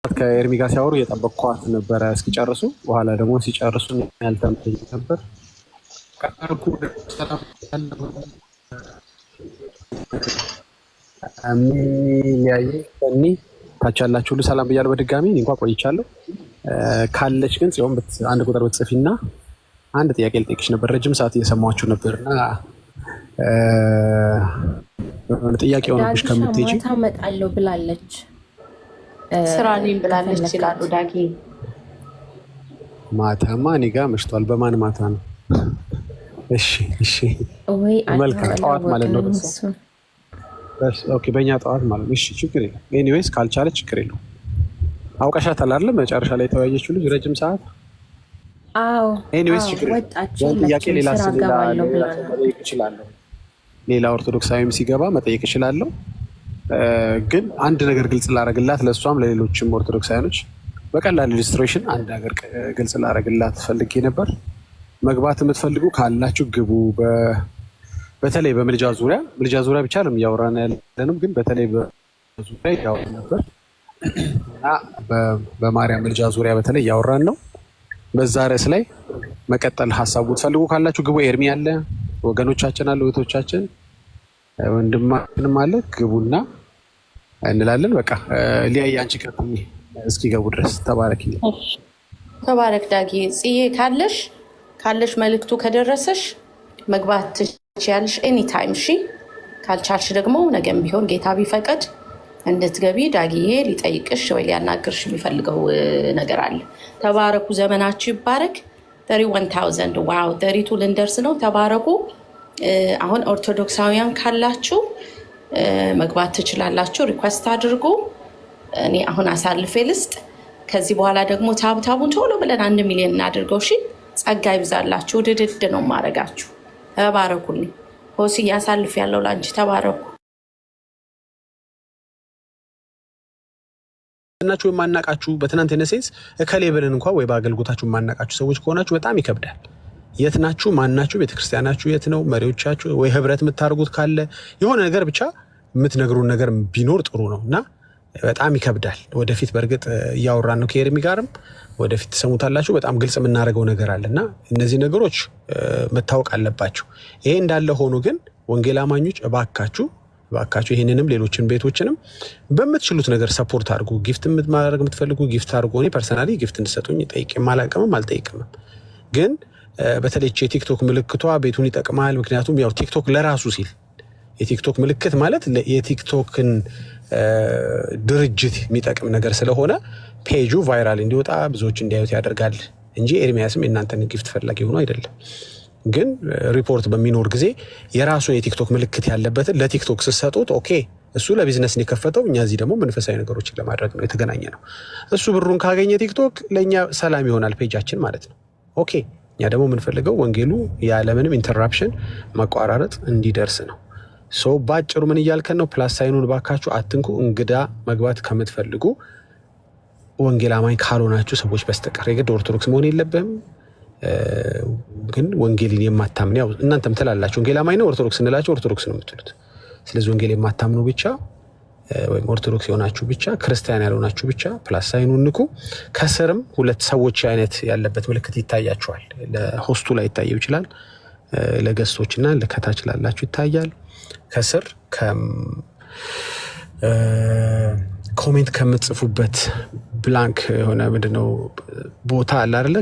ከኤርሚ ጋር ሲያወሩ እየጠበቅኳት ነበረ እስኪጨርሱ። በኋላ ደግሞ ሲጨርሱ ያልተመቸኝ ነበር። ሚሊያየ እኒ ታች ያላችሁ ሁሉ ሰላም ብያለሁ በድጋሚ። እኔ እንኳ ቆይቻለሁ። ካለች ግን ጽዮን አንድ ቁጥር ብትጽፊና አንድ ጥያቄ ልጠይቅሽ ነበር። ረጅም ሰዓት እየሰማችሁ ነበርና ጥያቄ ሆነብሽ ከምትሄጂ ማታ እመጣለሁ ብላለች። ስራ ሊም ብላለች ይላሉ ዳጊ። ማታማ እኔ ጋር መሽቷል። በማን ማታ ነው? እሺ እሺ፣ መልካም ጠዋት ማለት ነው። ኦኬ፣ በእኛ ጠዋት ማለት ነው። እሺ፣ ችግር የለም። ኤኒዌይስ ካልቻለ ችግር የለውም። አውቀሻታል አይደል? መጨረሻ ላይ የተወያየችው ልጅ ረጅም ሰዓት። አዎ፣ ኤኒዌይስ ችግር የለም። ጥያቄ ሌላ መጠየቅ እችላለሁ። ሌላ ኦርቶዶክሳዊም ሲገባ መጠየቅ እችላለሁ። ግን አንድ ነገር ግልጽ ላረግላት ለእሷም ለሌሎችም ኦርቶዶክሳውያኖች በቀላል ኢሉስትሬሽን አንድ ነገር ግልጽ ላረግላት ፈልጌ ነበር። መግባት የምትፈልጉ ካላችሁ ግቡ። በተለይ በምልጃ ዙሪያ ብቻ ነው እያወራን ያለንም፣ ግን በተለይ በዙሪያ እያወራን ነበር እና በማርያም ምልጃ ዙሪያ በተለይ እያወራን ነው። በዛ ርዕስ ላይ መቀጠል ሀሳቡ ትፈልጉ ካላችሁ ግቡ። ኤርሚ አለ፣ ወገኖቻችን አለ፣ እህቶቻችን ወንድማችንም አለ። ግቡና እንላለን። በቃ ሊያይ አንቺ ከጥኝ እስኪገቡ ድረስ ተባረክ ተባረክ ዳጊ ጽዬ ካለሽ መልእክቱ ከደረሰሽ መግባት ትችያለሽ ኤኒታይም። እሺ ካልቻልሽ ደግሞ ነገም ቢሆን ጌታ ቢፈቀድ እንድትገቢ ዳጊዬ ሊጠይቅሽ ወይ ሊያናግርሽ የሚፈልገው ነገር አለ። ተባረኩ፣ ዘመናችሁ ይባረክ። 31,000 ዋው 32 ልንደርስ ነው። ተባረኩ። አሁን ኦርቶዶክሳውያን ካላችሁ መግባት ትችላላችሁ። ሪኩዌስት አድርጉ። እኔ አሁን አሳልፌ ልስጥ። ከዚህ በኋላ ደግሞ ታብታቡን ቶሎ ብለን 1 ሚሊዮን እናድርገው። እሺ ጸጋ ይብዛላችሁ። ድድድ ነው ማረጋችሁ። ተባረኩልኝ። ሆሲ ያሳልፍ ያለው ላንቺ። ተባረኩ። እናችሁ የማናቃችሁ በትናንት የነሴንስ እከሌ ብለን እንኳን ወይ በአገልግሎታችሁ የማናቃችሁ ሰዎች ከሆናችሁ በጣም ይከብዳል። የት ናችሁ? ማናችሁ? ቤተክርስቲያናችሁ የት ነው? መሪዎቻችሁ ወይ ህብረት የምታደርጉት ካለ የሆነ ነገር ብቻ የምትነግሩን ነገር ቢኖር ጥሩ ነው እና በጣም ይከብዳል። ወደፊት በእርግጥ እያወራን ነው ከኤርሚ ጋርም ወደፊት ተሰሙታላችሁ። በጣም ግልጽ የምናደርገው ነገር አለና እነዚህ ነገሮች መታወቅ አለባቸው። ይሄ እንዳለ ሆኖ ግን ወንጌል አማኞች እባካችሁ ይህንንም ሌሎችን ቤቶችንም በምትችሉት ነገር ሰፖርት አድርጉ። ጊፍት ማድረግ የምትፈልጉ ጊፍት አድርጉ። እኔ ፐርሰናሊ ጊፍት እንድሰጡኝ ጠይቄም አልጠይቅምም። ግን በተለይ የቲክቶክ ምልክቷ ቤቱን ይጠቅማል። ምክንያቱም ያው ቲክቶክ ለራሱ ሲል የቲክቶክ ምልክት ማለት የቲክቶክን ድርጅት የሚጠቅም ነገር ስለሆነ ፔጁ ቫይራል እንዲወጣ ብዙዎች እንዲያዩት ያደርጋል እንጂ ኤርሚያስም የእናንተን ጊፍት ፈላጊ ሆኖ አይደለም። ግን ሪፖርት በሚኖር ጊዜ የራሱን የቲክቶክ ምልክት ያለበትን ለቲክቶክ ስትሰጡት ኦኬ እሱ ለቢዝነስ ነው የከፈተው፣ እኛ እዚህ ደግሞ መንፈሳዊ ነገሮችን ለማድረግ ነው የተገናኘ ነው። እሱ ብሩን ካገኘ ቲክቶክ ለእኛ ሰላም ይሆናል ፔጃችን ማለት ነው። ኦኬ እኛ ደግሞ የምንፈልገው ወንጌሉ ያለምንም ኢንተራፕሽን መቋራረጥ እንዲደርስ ነው። ሶ ባጭሩ ምን እያልከን ነው? ፕላስ ሳይኑን ባካችሁ አትንኩ። እንግዳ መግባት ከምትፈልጉ ወንጌል አማኝ ካልሆናችሁ ሰዎች በስተቀር የግድ ኦርቶዶክስ መሆን የለብህም። ግን ወንጌልን የማታምኑ ያው እናንተም ትላላችሁ ወንጌል አማኝ ነው ኦርቶዶክስ እንላችሁ ኦርቶዶክስ ነው የምትሉት። ስለዚህ ወንጌል የማታምኑ ብቻ ወይም ኦርቶዶክስ የሆናችሁ ብቻ ክርስቲያን ያልሆናችሁ ብቻ ፕላስ ሳይኑን ንኩ። ከስርም ሁለት ሰዎች አይነት ያለበት ምልክት ይታያችኋል። ለሆስቱ ላይ ይታየው ይችላል፣ ለገስቶችና ለከታች ላላችሁ ይታያል። ከስር ኮሜንት ከምትጽፉበት ብላንክ የሆነ ምንድነው ቦታ አለ አይደለ?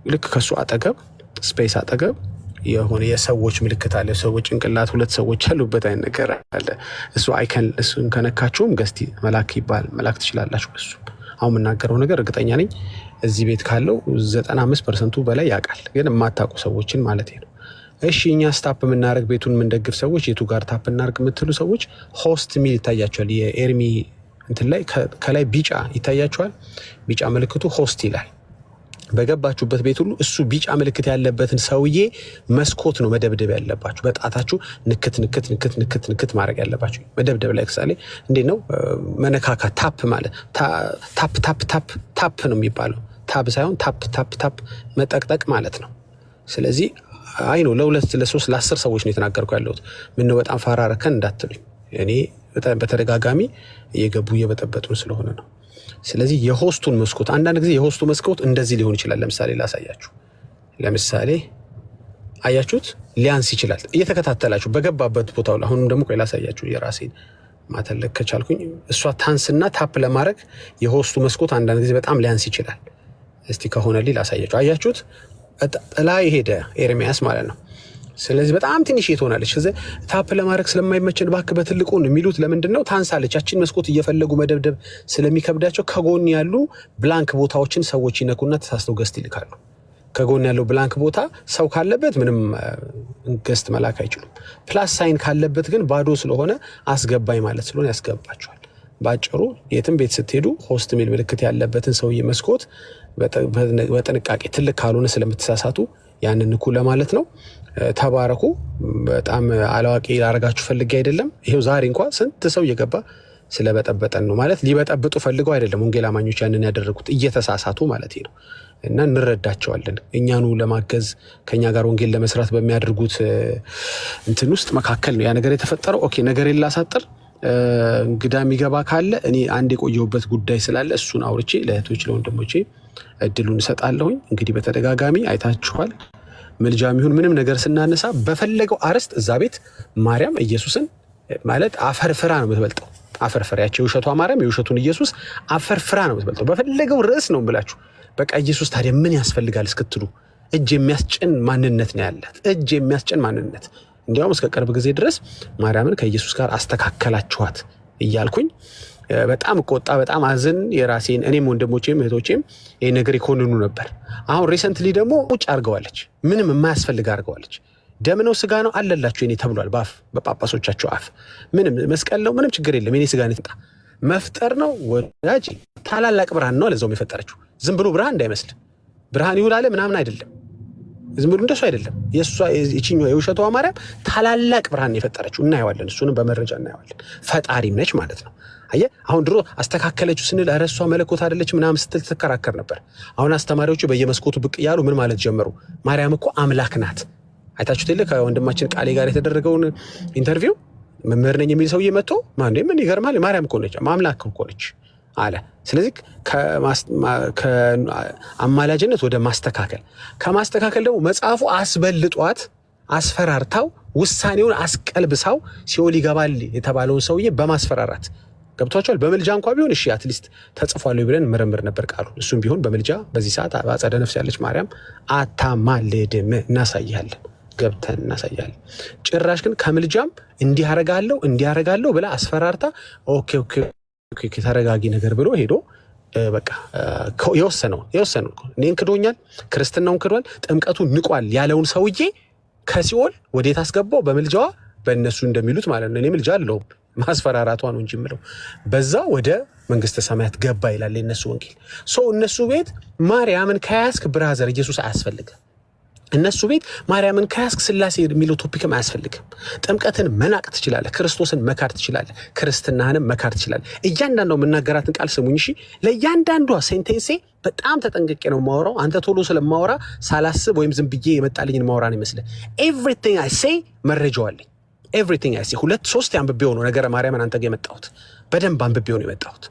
ልክ ከሱ አጠገብ ስፔስ አጠገብ የሆነ የሰዎች ምልክት አለ። ሰዎች ጭንቅላት ሁለት ሰዎች ያሉበት አይነት ነገር አለ። እሱ አይከን እሱን ከነካችሁም ገስቲ መላክ ትችላላችሁ። እሱ አሁን የምናገረው ነገር እርግጠኛ ነኝ እዚህ ቤት ካለው 95% በላይ ያውቃል። ግን የማታውቁ ሰዎችን ማለት ነው። እሺ እኛ ስታፕ የምናደርግ ቤቱን የምንደግፍ ሰዎች የቱ ጋር ታፕ እናደርግ የምትሉ ሰዎች ሆስት ሚል ይታያቸዋል። የኤርሚ እንትን ላይ ከላይ ቢጫ ይታያቸዋል። ቢጫ ምልክቱ ሆስት ይላል። በገባችሁበት ቤት ሁሉ እሱ ቢጫ ምልክት ያለበትን ሰውዬ መስኮት ነው መደብደብ ያለባችሁ። በጣታችሁ ንክት ማድረግ ያለባችሁ። መደብደብ ላይ ምሳሌ እንዴት ነው መነካካ ታፕ ማለት ታፕ ነው የሚባለው። ታብ ሳይሆን ታፕ መጠቅጠቅ ማለት ነው። ስለዚህ አይ ነው ለ2 ለ3 ለ10 ሰዎች ነው የተናገርኩ ያለሁት። ምነው በጣም ፋራረከን እንዳትሉኝ። እኔ በተደጋጋሚ እየገቡ እየበጠበጡን ስለሆነ ነው። ስለዚህ የሆስቱን መስኮት አንዳንድ ጊዜ የሆስቱ መስኮት እንደዚህ ሊሆን ይችላል። ለምሳሌ ላሳያችሁ። ለምሳሌ አያችሁት ሊያንስ ይችላል። እየተከታተላችሁ በገባበት ቦታው ላይ አሁንም ደግሞ ቆይ ላሳያችሁ። የራሴን ማተለክ ከቻልኩኝ እሷ ታንስና ታፕ ለማድረግ የሆስቱ መስኮት አንዳንድ ጊዜ በጣም ሊያንስ ይችላል። እስቲ ከሆነልኝ ላሳያችሁ። አያችሁት ላይ ሄደ ኤርሚያስ ማለት ነው። ስለዚህ በጣም ትንሽ ትሆናለች። ስለዚህ ታፕ ለማድረግ ስለማይመቸን እባክህ በትልቁ የሚሉት ለምንድን ነው? ታንሳለች። ያችን መስኮት እየፈለጉ መደብደብ ስለሚከብዳቸው ከጎን ያሉ ብላንክ ቦታዎችን ሰዎች ይነኩና ተሳስተው ገስት ይልካሉ። ከጎን ያለው ብላንክ ቦታ ሰው ካለበት ምንም ገስት መላክ አይችሉም። ፕላስ ሳይን ካለበት ግን ባዶ ስለሆነ አስገባኝ ማለት ስለሆነ ያስገባቸዋል። ባጭሩ የትም ቤት ስትሄዱ ሆስት ሚል ምልክት ያለበትን ሰውዬ መስኮት በጥንቃቄ ትልቅ ካልሆነ ስለምትሳሳቱ ያንን ንኩ ለማለት ነው። ተባረኩ። በጣም አላዋቂ ላረጋችሁ ፈልጌ አይደለም። ይሄው ዛሬ እንኳን ስንት ሰው እየገባ ስለበጠበጠን ነው ማለት ሊበጠብጡ ፈልገው አይደለም። ወንጌል አማኞች ያንን ያደረጉት እየተሳሳቱ ማለት ነው። እና እንረዳቸዋለን። እኛኑ ለማገዝ ከኛ ጋር ወንጌል ለመስራት በሚያደርጉት እንትን ውስጥ መካከል ነው ያ ነገር የተፈጠረው። ኦኬ ነገር ላሳጥር እንግዳ የሚገባ ካለ እኔ አንድ የቆየሁበት ጉዳይ ስላለ እሱን አውርቼ ለእህቶች ለወንድሞቼ እድሉን እሰጣለሁኝ። እንግዲህ በተደጋጋሚ አይታችኋል። ምልጃም ይሁን ምንም ነገር ስናነሳ በፈለገው አርዕስት እዛ ቤት ማርያም ኢየሱስን ማለት አፈርፍራ ነው የምትበልጠው። አፈርፍራ። ያቸው የውሸቷ ማርያም የውሸቱን ኢየሱስ አፈርፍራ ነው የምትበልጠው። በፈለገው ርዕስ ነው ብላችሁ በቃ ኢየሱስ ታዲያ ምን ያስፈልጋል እስክትሉ እጅ የሚያስጭን ማንነት ነው ያላት። እጅ የሚያስጭን ማንነት። እንዲያውም እስከ ቅርብ ጊዜ ድረስ ማርያምን ከኢየሱስ ጋር አስተካከላችኋት እያልኩኝ በጣም ቆጣ፣ በጣም አዝን። የራሴን እኔም ወንድሞቼም እህቶቼም ይሄ ነገር ይኮንኑ ነበር። አሁን ሪሰንትሊ ደግሞ ቁጭ አድርገዋለች። ምንም የማያስፈልግ አድርገዋለች። ደም ነው ስጋ ነው አለላችሁ እኔ ተብሏል በአፍ በጳጳሶቻቸው አፍ። ምንም መስቀል ነው ምንም ችግር የለም እኔ ስጋ ነው ተጣ መፍጠር ነው ወዳጅ። ታላላቅ ብርሃን ነው ለዛውም የፈጠረችው። ዝም ብሎ ብርሃን እንዳይመስል ብርሃን ይውል አለ ምናምን አይደለም። ዝም ብሎ እንደሱ አይደለም። የሷ እቺኛው የውሸቷ ማርያም ታላላቅ ብርሃን የፈጠረችው እናየዋለን። እሱንም በመረጃ እናየዋለን። ፈጣሪም ነች ማለት ነው። አየ አሁን ድሮ አስተካከለችው ስንል ኧረ እሷ መለኮት አይደለች ምናምን ስትል ትከራከር ነበር። አሁን አስተማሪዎቹ በየመስኮቱ ብቅ ያሉ ምን ማለት ጀመሩ? ማርያም እኮ አምላክ ናት። አይታችሁት የለ ከወንድማችን ቃሌ ጋር የተደረገውን ኢንተርቪው መምህር ነኝ የሚል ሰውዬ መጥቶ ምን ይገርማል ማርያም እኮ ነች አምላክ እኮ ነች አለ። ስለዚህ ከአማላጅነት ወደ ማስተካከል፣ ከማስተካከል ደግሞ መጽሐፉ አስበልጧት አስፈራርታው ውሳኔውን አስቀልብሳው ሲኦል ይገባል የተባለውን ሰውዬ በማስፈራራት ገብቷቸዋል። በምልጃ እንኳ ቢሆን እሺ አትሊስት ተጽፏል ብለን መረምር ነበር ቃሉ። እሱም ቢሆን በምልጃ በዚህ ሰዓት አጸደ ነፍስ ያለች ማርያም አታማልድም፣ እናሳያለን፣ ገብተን እናሳያለን። ጭራሽ ግን ከምልጃም እንዲያረጋለሁ ብላ አስፈራርታ ኦኬ ተረጋጊ ነገር ብሎ ሄዶ በቃ የወሰነው እኔን ክዶኛል፣ ክርስትናውን ክዷል፣ ጥምቀቱን ንቋል ያለውን ሰውዬ ከሲኦል ወዴት አስገባው? በምልጃዋ በእነሱ እንደሚሉት ማለት ነው። እኔ ምልጃ አለውም ማስፈራራቷ ነው እንጂ ምለው በዛ ወደ መንግስተ ሰማያት ገባ ይላል የነሱ ወንጌል። እነሱ ቤት ማርያምን ከያዝክ ብራዘር ኢየሱስ አያስፈልግም። እነሱ ቤት ማርያምን ከያዝክ ስላሴ የሚለው ቶፒክም አያስፈልግም። ጥምቀትን መናቅ ትችላለህ፣ ክርስቶስን መካድ ትችላለህ፣ ክርስትናህንም መካድ ትችላለህ። እያንዳንዱ የምናገራትን ቃል ስሙኝ እሺ። ለእያንዳንዷ ሴንቴንሴ በጣም ተጠንቅቄ ነው የማወራው። አንተ ቶሎ ስለማወራ ሳላስብ ወይም ዝም ብዬ የመጣልኝን ማወራ ነው ይመስልህ። ኤቭሪቲንግ አይ ሴይ መረጃው አለኝ። ኤቭሪቲንግ አይ ሴይ 2-3 አንብቤው ነው ነገረ ማርያምን አንተ ጋር የመጣሁት። በደንብ አንብቤው ነው የመጣሁት።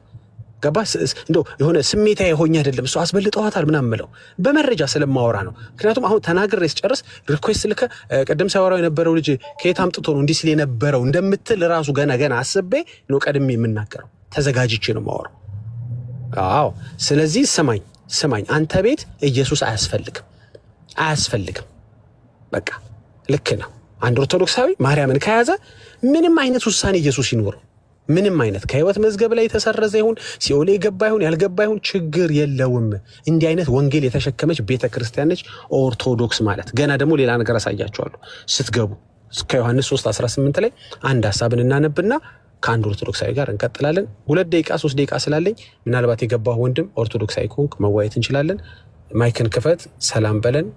ገባ? እንደው የሆነ ስሜታዊ ሆኜ አይደለም እሱ አስበልጠዋታል ምናምን ምለው በመረጃ ስለማወራ ነው። ምክንያቱም አሁን ተናግሬ ስጨርስ ሪኩዌስት ልከ ቅድም ሳወራው የነበረው ልጅ ከየት አምጥቶ ነው እንዲህ ሲል የነበረው እንደምትል ራሱ ገና አስቤ ነው ቀድሜ የምናገረው። ተዘጋጅቼ ነው የማወራው። አዎ ስለዚህ ስማኝ አንተ ቤት ኢየሱስ አያስፈልግም። በቃ ልክ ነው። አንድ ኦርቶዶክሳዊ ማርያምን ከያዘ ምንም አይነት ውሳኔ ኢየሱስ ይኖረው ምንም አይነት ከህይወት መዝገብ ላይ የተሰረዘ ይሁን ሲኦል የገባ ይሁን ያልገባ ይሁን ችግር የለውም። እንዲህ አይነት ወንጌል የተሸከመች ቤተክርስቲያን ነች ኦርቶዶክስ ማለት። ገና ደግሞ ሌላ ነገር አሳያቸዋለሁ ስትገቡ። ከዮሐንስ 3:18 ላይ አንድ ሐሳብን እናነብና ከአንድ ኦርቶዶክሳዊ ጋር እንቀጥላለን። 2 ደቂቃ 3 ደቂቃ ስላለኝ ምናልባት የገባህ ወንድም ኦርቶዶክሳዊ ከሆንክ መዋየት እንችላለን። ማይክን ክፈት፣ ሰላም በለን።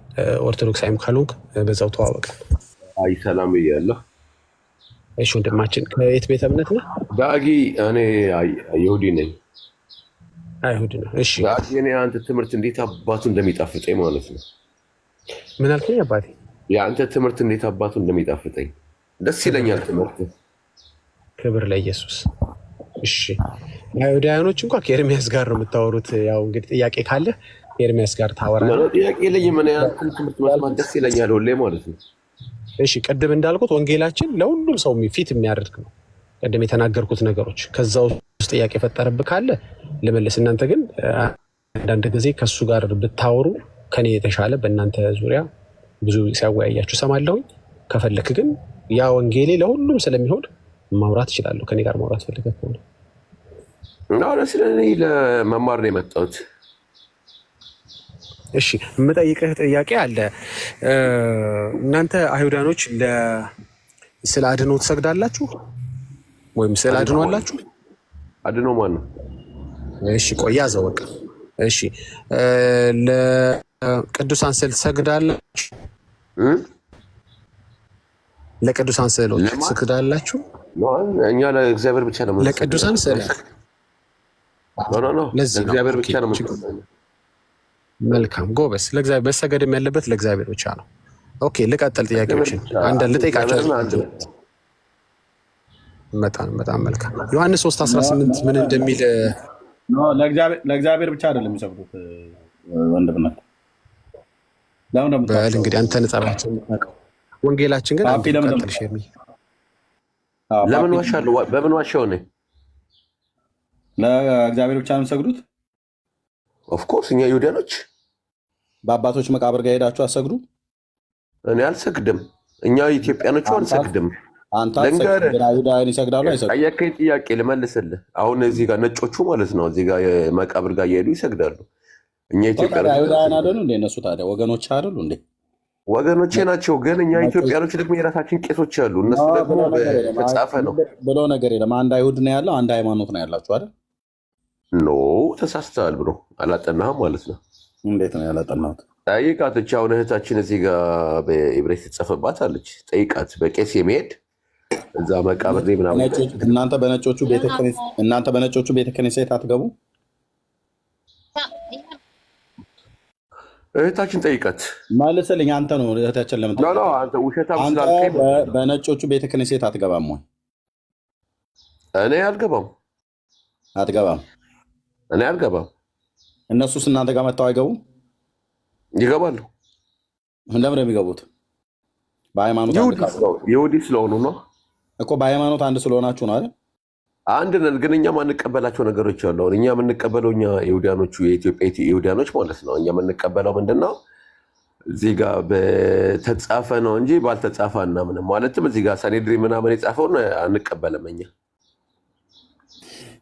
ኦርቶዶክሳዊም ካልሆንክ በዛው ተዋወቃል። አይ ሰላም ብያለሁ። እሺ ወንድማችን ከየት ቤተ እምነት ነው? ዳጊ እኔ ይሁዲ ነኝ። አይሁድ ነው። እሺ ዳጊ እኔ አንተ ትምህርት እንዴት አባቱ እንደሚጣፍጠኝ ማለት ነው። ምን አልከኝ አባቴ? የአንተ ትምህርት እንዴት አባቱ እንደሚጣፍጠኝ ደስ ይለኛል ትምህርት። ክብር ለኢየሱስ። እሺ አይሁዳውያኖች እንኳን ከኤርሚያስ ጋር ነው የምታወሩት። ያው እንግዲህ ጥያቄ ካለ ኤርሚያስ ጋር ታወራለህ። ጥያቄ የለኝም። እኔ አንተን ትምህርት መስማት ደስ ይለኛል ሁሌ ማለት ነው። እሺ ቅድም እንዳልኩት ወንጌላችን ለሁሉም ሰው ፊት የሚያደርግ ነው። ቅድም የተናገርኩት ነገሮች ከዛ ውስጥ ጥያቄ የፈጠረብህ ካለ ልመልስ። እናንተ ግን አንዳንድ ጊዜ ከሱ ጋር ብታወሩ ከኔ የተሻለ በእናንተ ዙሪያ ብዙ ሲያወያያችሁ ሰማለሁኝ። ከፈለክ ግን ያ ወንጌሌ ለሁሉም ስለሚሆን ማውራት እችላለሁ። ከኔ ጋር ማውራት ፈልገህ ከሆነ ስለኔ ለመማር ነው የመጣሁት። እሺ የምጠይቅህ ጥያቄ አለ። እናንተ አይሁዳኖች ስለ አድኖ ትሰግዳላችሁ ወይም ስለ አድኖ አላችሁ? አድኖ ማን ነው? እሺ ቆይ ያዘው በቃ። እሺ ለቅዱሳን ስዕል ትሰግዳላችሁ? ለቅዱሳን ስዕሎች ትሰግዳላችሁ? እኛ ለእግዚአብሔር ብቻ ነው። ለቅዱሳን ስዕል ለእግዚአብሔር ብቻ ነው። መልካም ጎበስ። ለእግዚአብሔር መሰገድም ያለበት ለእግዚአብሔር ብቻ ነው። ኦኬ ልቀጥል። ጥያቄዎችን አንድ ልጠይቃቸው። በጣም መልካም። ዮሐንስ 3:18 ምን እንደሚል ለእግዚአብሔር ብቻ አይደለም የሚሰግዱት ወንድምነት። በል እንግዲህ አንተ ነጻባቸው ወንጌላችን ግን ቀጥል። ሸሚ ለምን ዋሻለሁ? በምን ዋሻው ነኝ? ለእግዚአብሔር ብቻ ነው የምትሰግዱት? ኦፍኮርስ እኛ ይሁዳኖች በአባቶች መቃብር ጋር ሄዳችሁ አሰግዱ? እኔ አልሰግድም። እኛ ኢትዮጵያኖቹ አንሰግድም። አንተ አትሰግድም፣ አይሁዳውያን ይሰግዳሉ አይሰግዱም? ጠየቀኝ ጥያቄ ልመልስልህ። አሁን እዚህ ጋር ነጮቹ ማለት ነው እዚህ ጋር መቃብር ጋር እየሄዱ ይሰግዳሉ። እኛ ኢትዮጵያኖች አይሁዳውያን አይደሉ እንዴ? እነሱ ታዲያ ወገኖች አይደሉ እንዴ? ወገኖቼ ናቸው። ግን እኛ ኢትዮጵያኖች ደግሞ የራሳችን ቄሶች አሉ። እነሱ ደግሞ በተጻፈ ነው ብሎ ነገር የለም። አንድ አይሁድ ነው ያለው፣ አንድ ሃይማኖት ነው ያላችሁ አይደል? ኖ ተሳስተሃል ብሎ አላጠናህም ማለት ነው። እንዴት ነው ያላጠናሁት? ጠይቃት። እቺ አሁን እህታችን እዚህ ጋር በኢብሬት የተጻፈባት አለች። ጠይቃት። በቄስ የሚሄድ እዛ መቃብር ላይ ምናምን። እናንተ በነጮቹ ቤተ ክህነት አትገቡ? እህታችን ጠይቃት። መልስልኝ። አንተ ነው እህታችን ለምን አንተ ውሸታም ስላልከኝ በነጮቹ ቤተ ክህነት አትገባም ወይ? እኔ አልገባም። አትገባም? እኔ አልገባም። እነሱስ እናንተ ጋር መጥተው አይገቡም? ይገባሉ። ለምን የሚገቡት? በሃይማኖት ይሁዲ ስለሆኑ ነው እኮ። በሃይማኖት አንድ ስለሆናችሁ ነው አይደል? አንድ ነን፣ ግን እኛ ማንቀበላቸው ነገሮች አሉ። እኛ የምንቀበለው እኛ ይሁዳኖቹ የኢትዮጵያ ይሁዳኖች ማለት ነው። እኛ የምንቀበለው ምንድነው? እዚህ ጋር በተጻፈ ነው እንጂ ባልተጻፈ አናምንም። ማለትም እዚህ ጋር ሰኔድሪ ምናምን የጻፈውን አንቀበልም እኛ።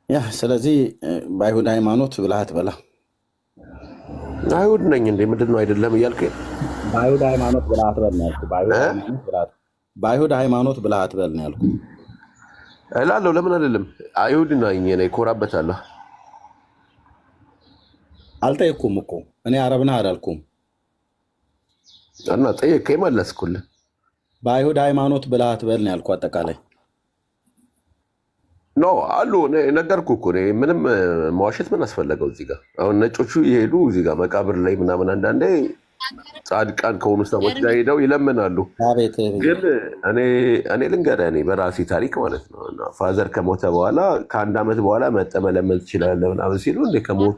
ያ ስለዚህ በአይሁድ ሃይማኖት ብለህ አትበላ። አይሁድ ነኝ እንዴ? ምንድን ነው አይደለም እያልከኝ? በአይሁድ ሃይማኖት ብለህ አትበል ነው ያልኩህ። በአይሁድ ሃይማኖት ብለህ አትበል ነው ያልኩህ እላለሁ። ለምን አይደለም? አይሁድ ነኝ እኔ፣ እኮራበታለሁ። አልጠየኩም እኮ እኔ አረብ ነህ አላልኩም። እና ጠየቀኝ መለስኩልህ። በአይሁድ ሃይማኖት ብለህ አትበል ነው ያልኩህ። አጠቃላይ ኖ አሉ ነገርኩህ እኮ ምንም መዋሸት ምን አስፈለገው? እዚህ ጋር አሁን ነጮቹ ይሄዱ እዚህ ጋር መቃብር ላይ ምናምን አንዳንዴ ጻድቃን ከሆኑ ሰዎች ጋር ሄደው ይለምናሉ። ግን እኔ ልንገርህ፣ እኔ በራሴ ታሪክ ማለት ነው ፋዘር ከሞተ በኋላ ከአንድ ዓመት በኋላ መጠ መለመን ትችላለህ ምናምን ሲሉ እንደ ከሞት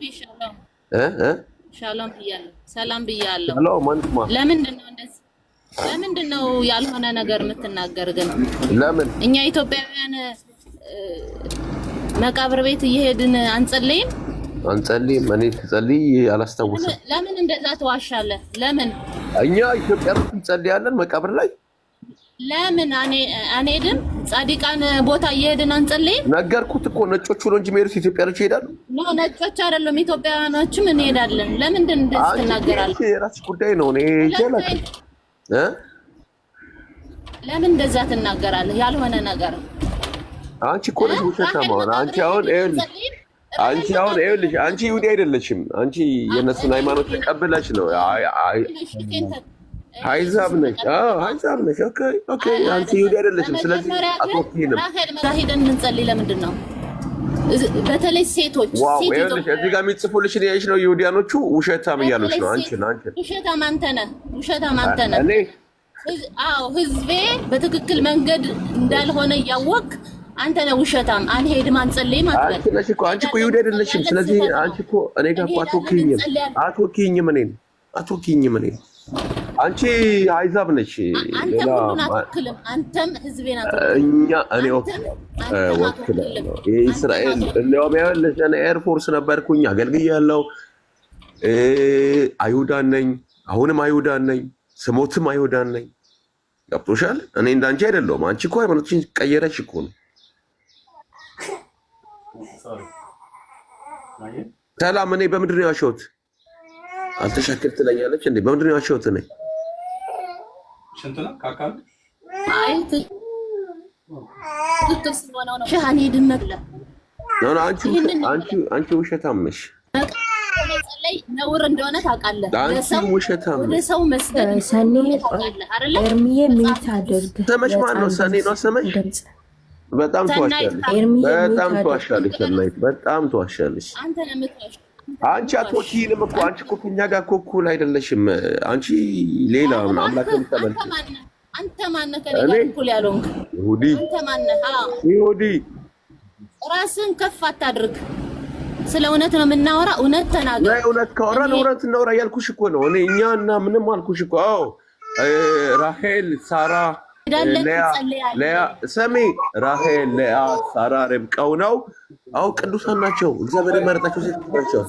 ሰላም ብያለሁ። ለምንድን ነው ያልሆነ ነገር የምትናገር? ግን ለምን እኛ ኢትዮጵያውያን መቃብር ቤት እየሄድን አንጸልይም? እኔ ትጸልይ አላስታውስም። ለምን እንደዛ ትዋሻለህ? ለምን እኛ ኢትዮጵያኖች እንጸልያለን መቃብር ላይ? ለምን አንሄድም? ጻድቃን ቦታ እየሄድን አንጸልይም? ነገርኩት እኮ ነጮቹ ነው እንጂ የሚሄዱት ኢትዮጵያኖች ይሄዳሉ። ነጮች አይደሉም ኢትዮጵያኖችም እንሄዳለን። ለምንድን እንደዚህ ትናገራለህ? የራስህ ጉዳይ ነው። እኔ ይጀላል ለምን እንደዛ ትናገራለህ? ያልሆነ ነገር አንቺ እኮ ነሽ ውሸታም። አንቺ ይሁዲ አይደለሽም። አንቺ የነሱን ሃይማኖት ተቀብለሽ ነው። ሃይዛብ ነሽ። ኦኬ። አንቺ ይሁዲ አይደለሽም። ስለዚህ አትወኪንም። ሄደን እንጸልይ። ለምንድን ነው በተለይ ሴቶች እዚህ ጋር የሚጽፉልሽ ያይሽ ነው ይሁዲያኖቹ ውሸታም እያሉሽ ነው። ውሸታም አንተ ነህ። ህዝቤ በትክክል መንገድ እንዳልሆነ እያወቅ አንተ ነህ ውሸታም። አንሄድም አንጸልይም አትበል። አንቺ እኮ ይሁዲ አይደለሽም። ስለዚህ አንቺ እኮ እኔ ጋር እኮ አትወኪኝም። እኔን አንቺ አይዛብ ነች። አንተም ህዝቤን እኔ ወክላለሁ የእስራኤል እንደውም ያለሽ ኤርፎርስ ነበርኩኝ፣ አገልግያለሁ። አይሁዳን ነኝ፣ አሁንም አይሁዳን ነኝ፣ ስሞትም አይሁዳን ነኝ። ገብቶሻል? እኔ እንዳንቺ አይደለሁም። አንቺ እኮ ሃይማኖትሽን ቀየረሽ እኮ ነው። ሰላም፣ እኔ በምንድን ነው ያሸሁት? አልተሻክል ትለኛለች እንዴ? በምንድን ነው ያሸሁት? እኔ አንቺ ውሸታም ነሽ። ነውር እንደሆነ ታውቃለህ። ወደ ሰው መስደድ ኤርሚዬ ሚት አድርግ። ስምሽ ማን ነው? ሰኔ ነው ስምሽ? በጣም ትዋሻለሽ። አንቺ አትወኪልም እኮ። አንቺ እኮ ከእኛ ጋር እኮ እኩል አይደለሽም። አንቺ ሌላ አምላክ ተመልክ። አንተ ማነህ ከእኔ ጋር እኩል ያልሆንክ? ይሁዲ። ራስን ከፍ አታድርግ። ስለ እውነት ነው የምናወራ። እውነት ተናገር። እውነት ካወራን እውነት እናውራ እያልኩሽ እኮ ነው። እኔ እኛና ምንም አልኩሽ እኮ። አዎ ራሄል፣ ሳራ ለያ ሰሚ ራሄል ለያ ሳራ ርብቃው ነው። አዎ ቅዱሳን ናቸው። እግዚአብሔር የመረጣቸው ሴቶች ናቸው።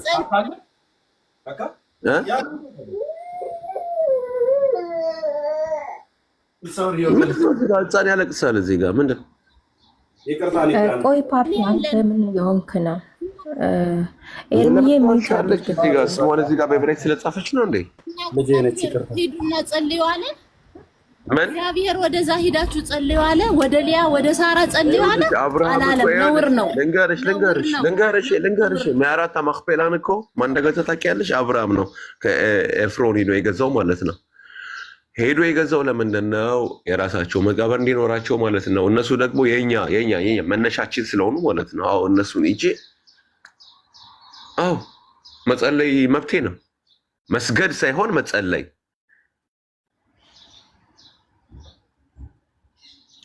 ህፃን ያለቅሳል እዚህ ጋር ምንድን ቆይ ፓፒ አንተ ምን የሆንክ ነው? ኤርሚዬ ምን ታለች እዚህ ጋር ስሟን እዚህ ጋር በብሬክ ስለጻፈች ነው እንዴ? ሂዱና ጸልዩ አለ እግዚአብሔር። ወደዛ ሂዳችሁ ጸልዩ አለ። ወደ ሊያ ወደ ሳራ ጸልዩ አለ አላለም። ነውር ነው። ልንገርሽ ሚያራታ ማክፔላን እኮ ማን እንደገዛ ታውቂያለሽ? አብርሃም ነው ከኤፍሮን ሄዶ የገዛው ማለት ነው። ሄዶ የገዛው ለምንድን ነው? የራሳቸው መቃብር እንዲኖራቸው ማለት ነው። እነሱ ደግሞ የኛ መነሻችን ስለሆኑ ማለት ነው። አዎ እነሱን ይዤ አዎ መጸለይ መብቴ ነው። መስገድ ሳይሆን መጸለይ።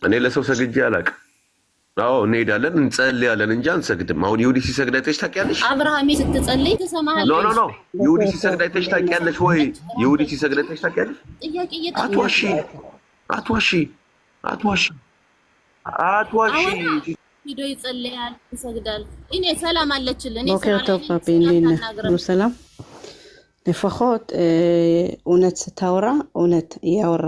እኔ ለሰው ሰግጄ አላውቅም። አዎ እንሄዳለን እንጸልያለን እንጂ አንሰግድም። አሁን ይሁዲ ሲሰግድ አይተሽ ታውቂያለሽ? አብርሃም ስትጸልይ ትሰማሃለሽ? ኖ ይሁዲ ሲሰግድ አይተሽ ታውቂያለሽ ወይ? ይሁዲ ሲሰግድ አይተሽ ታውቂያለሽ? ጥያቄ አትዋሺ። ሂዶ ይጸልያል፣ ይሰግዳል። እኔ ሰላም አለችልኝ። בוקר טוב פאפי, נו ሰላም לפחות እውነት ስታወራ እውነት እያወራ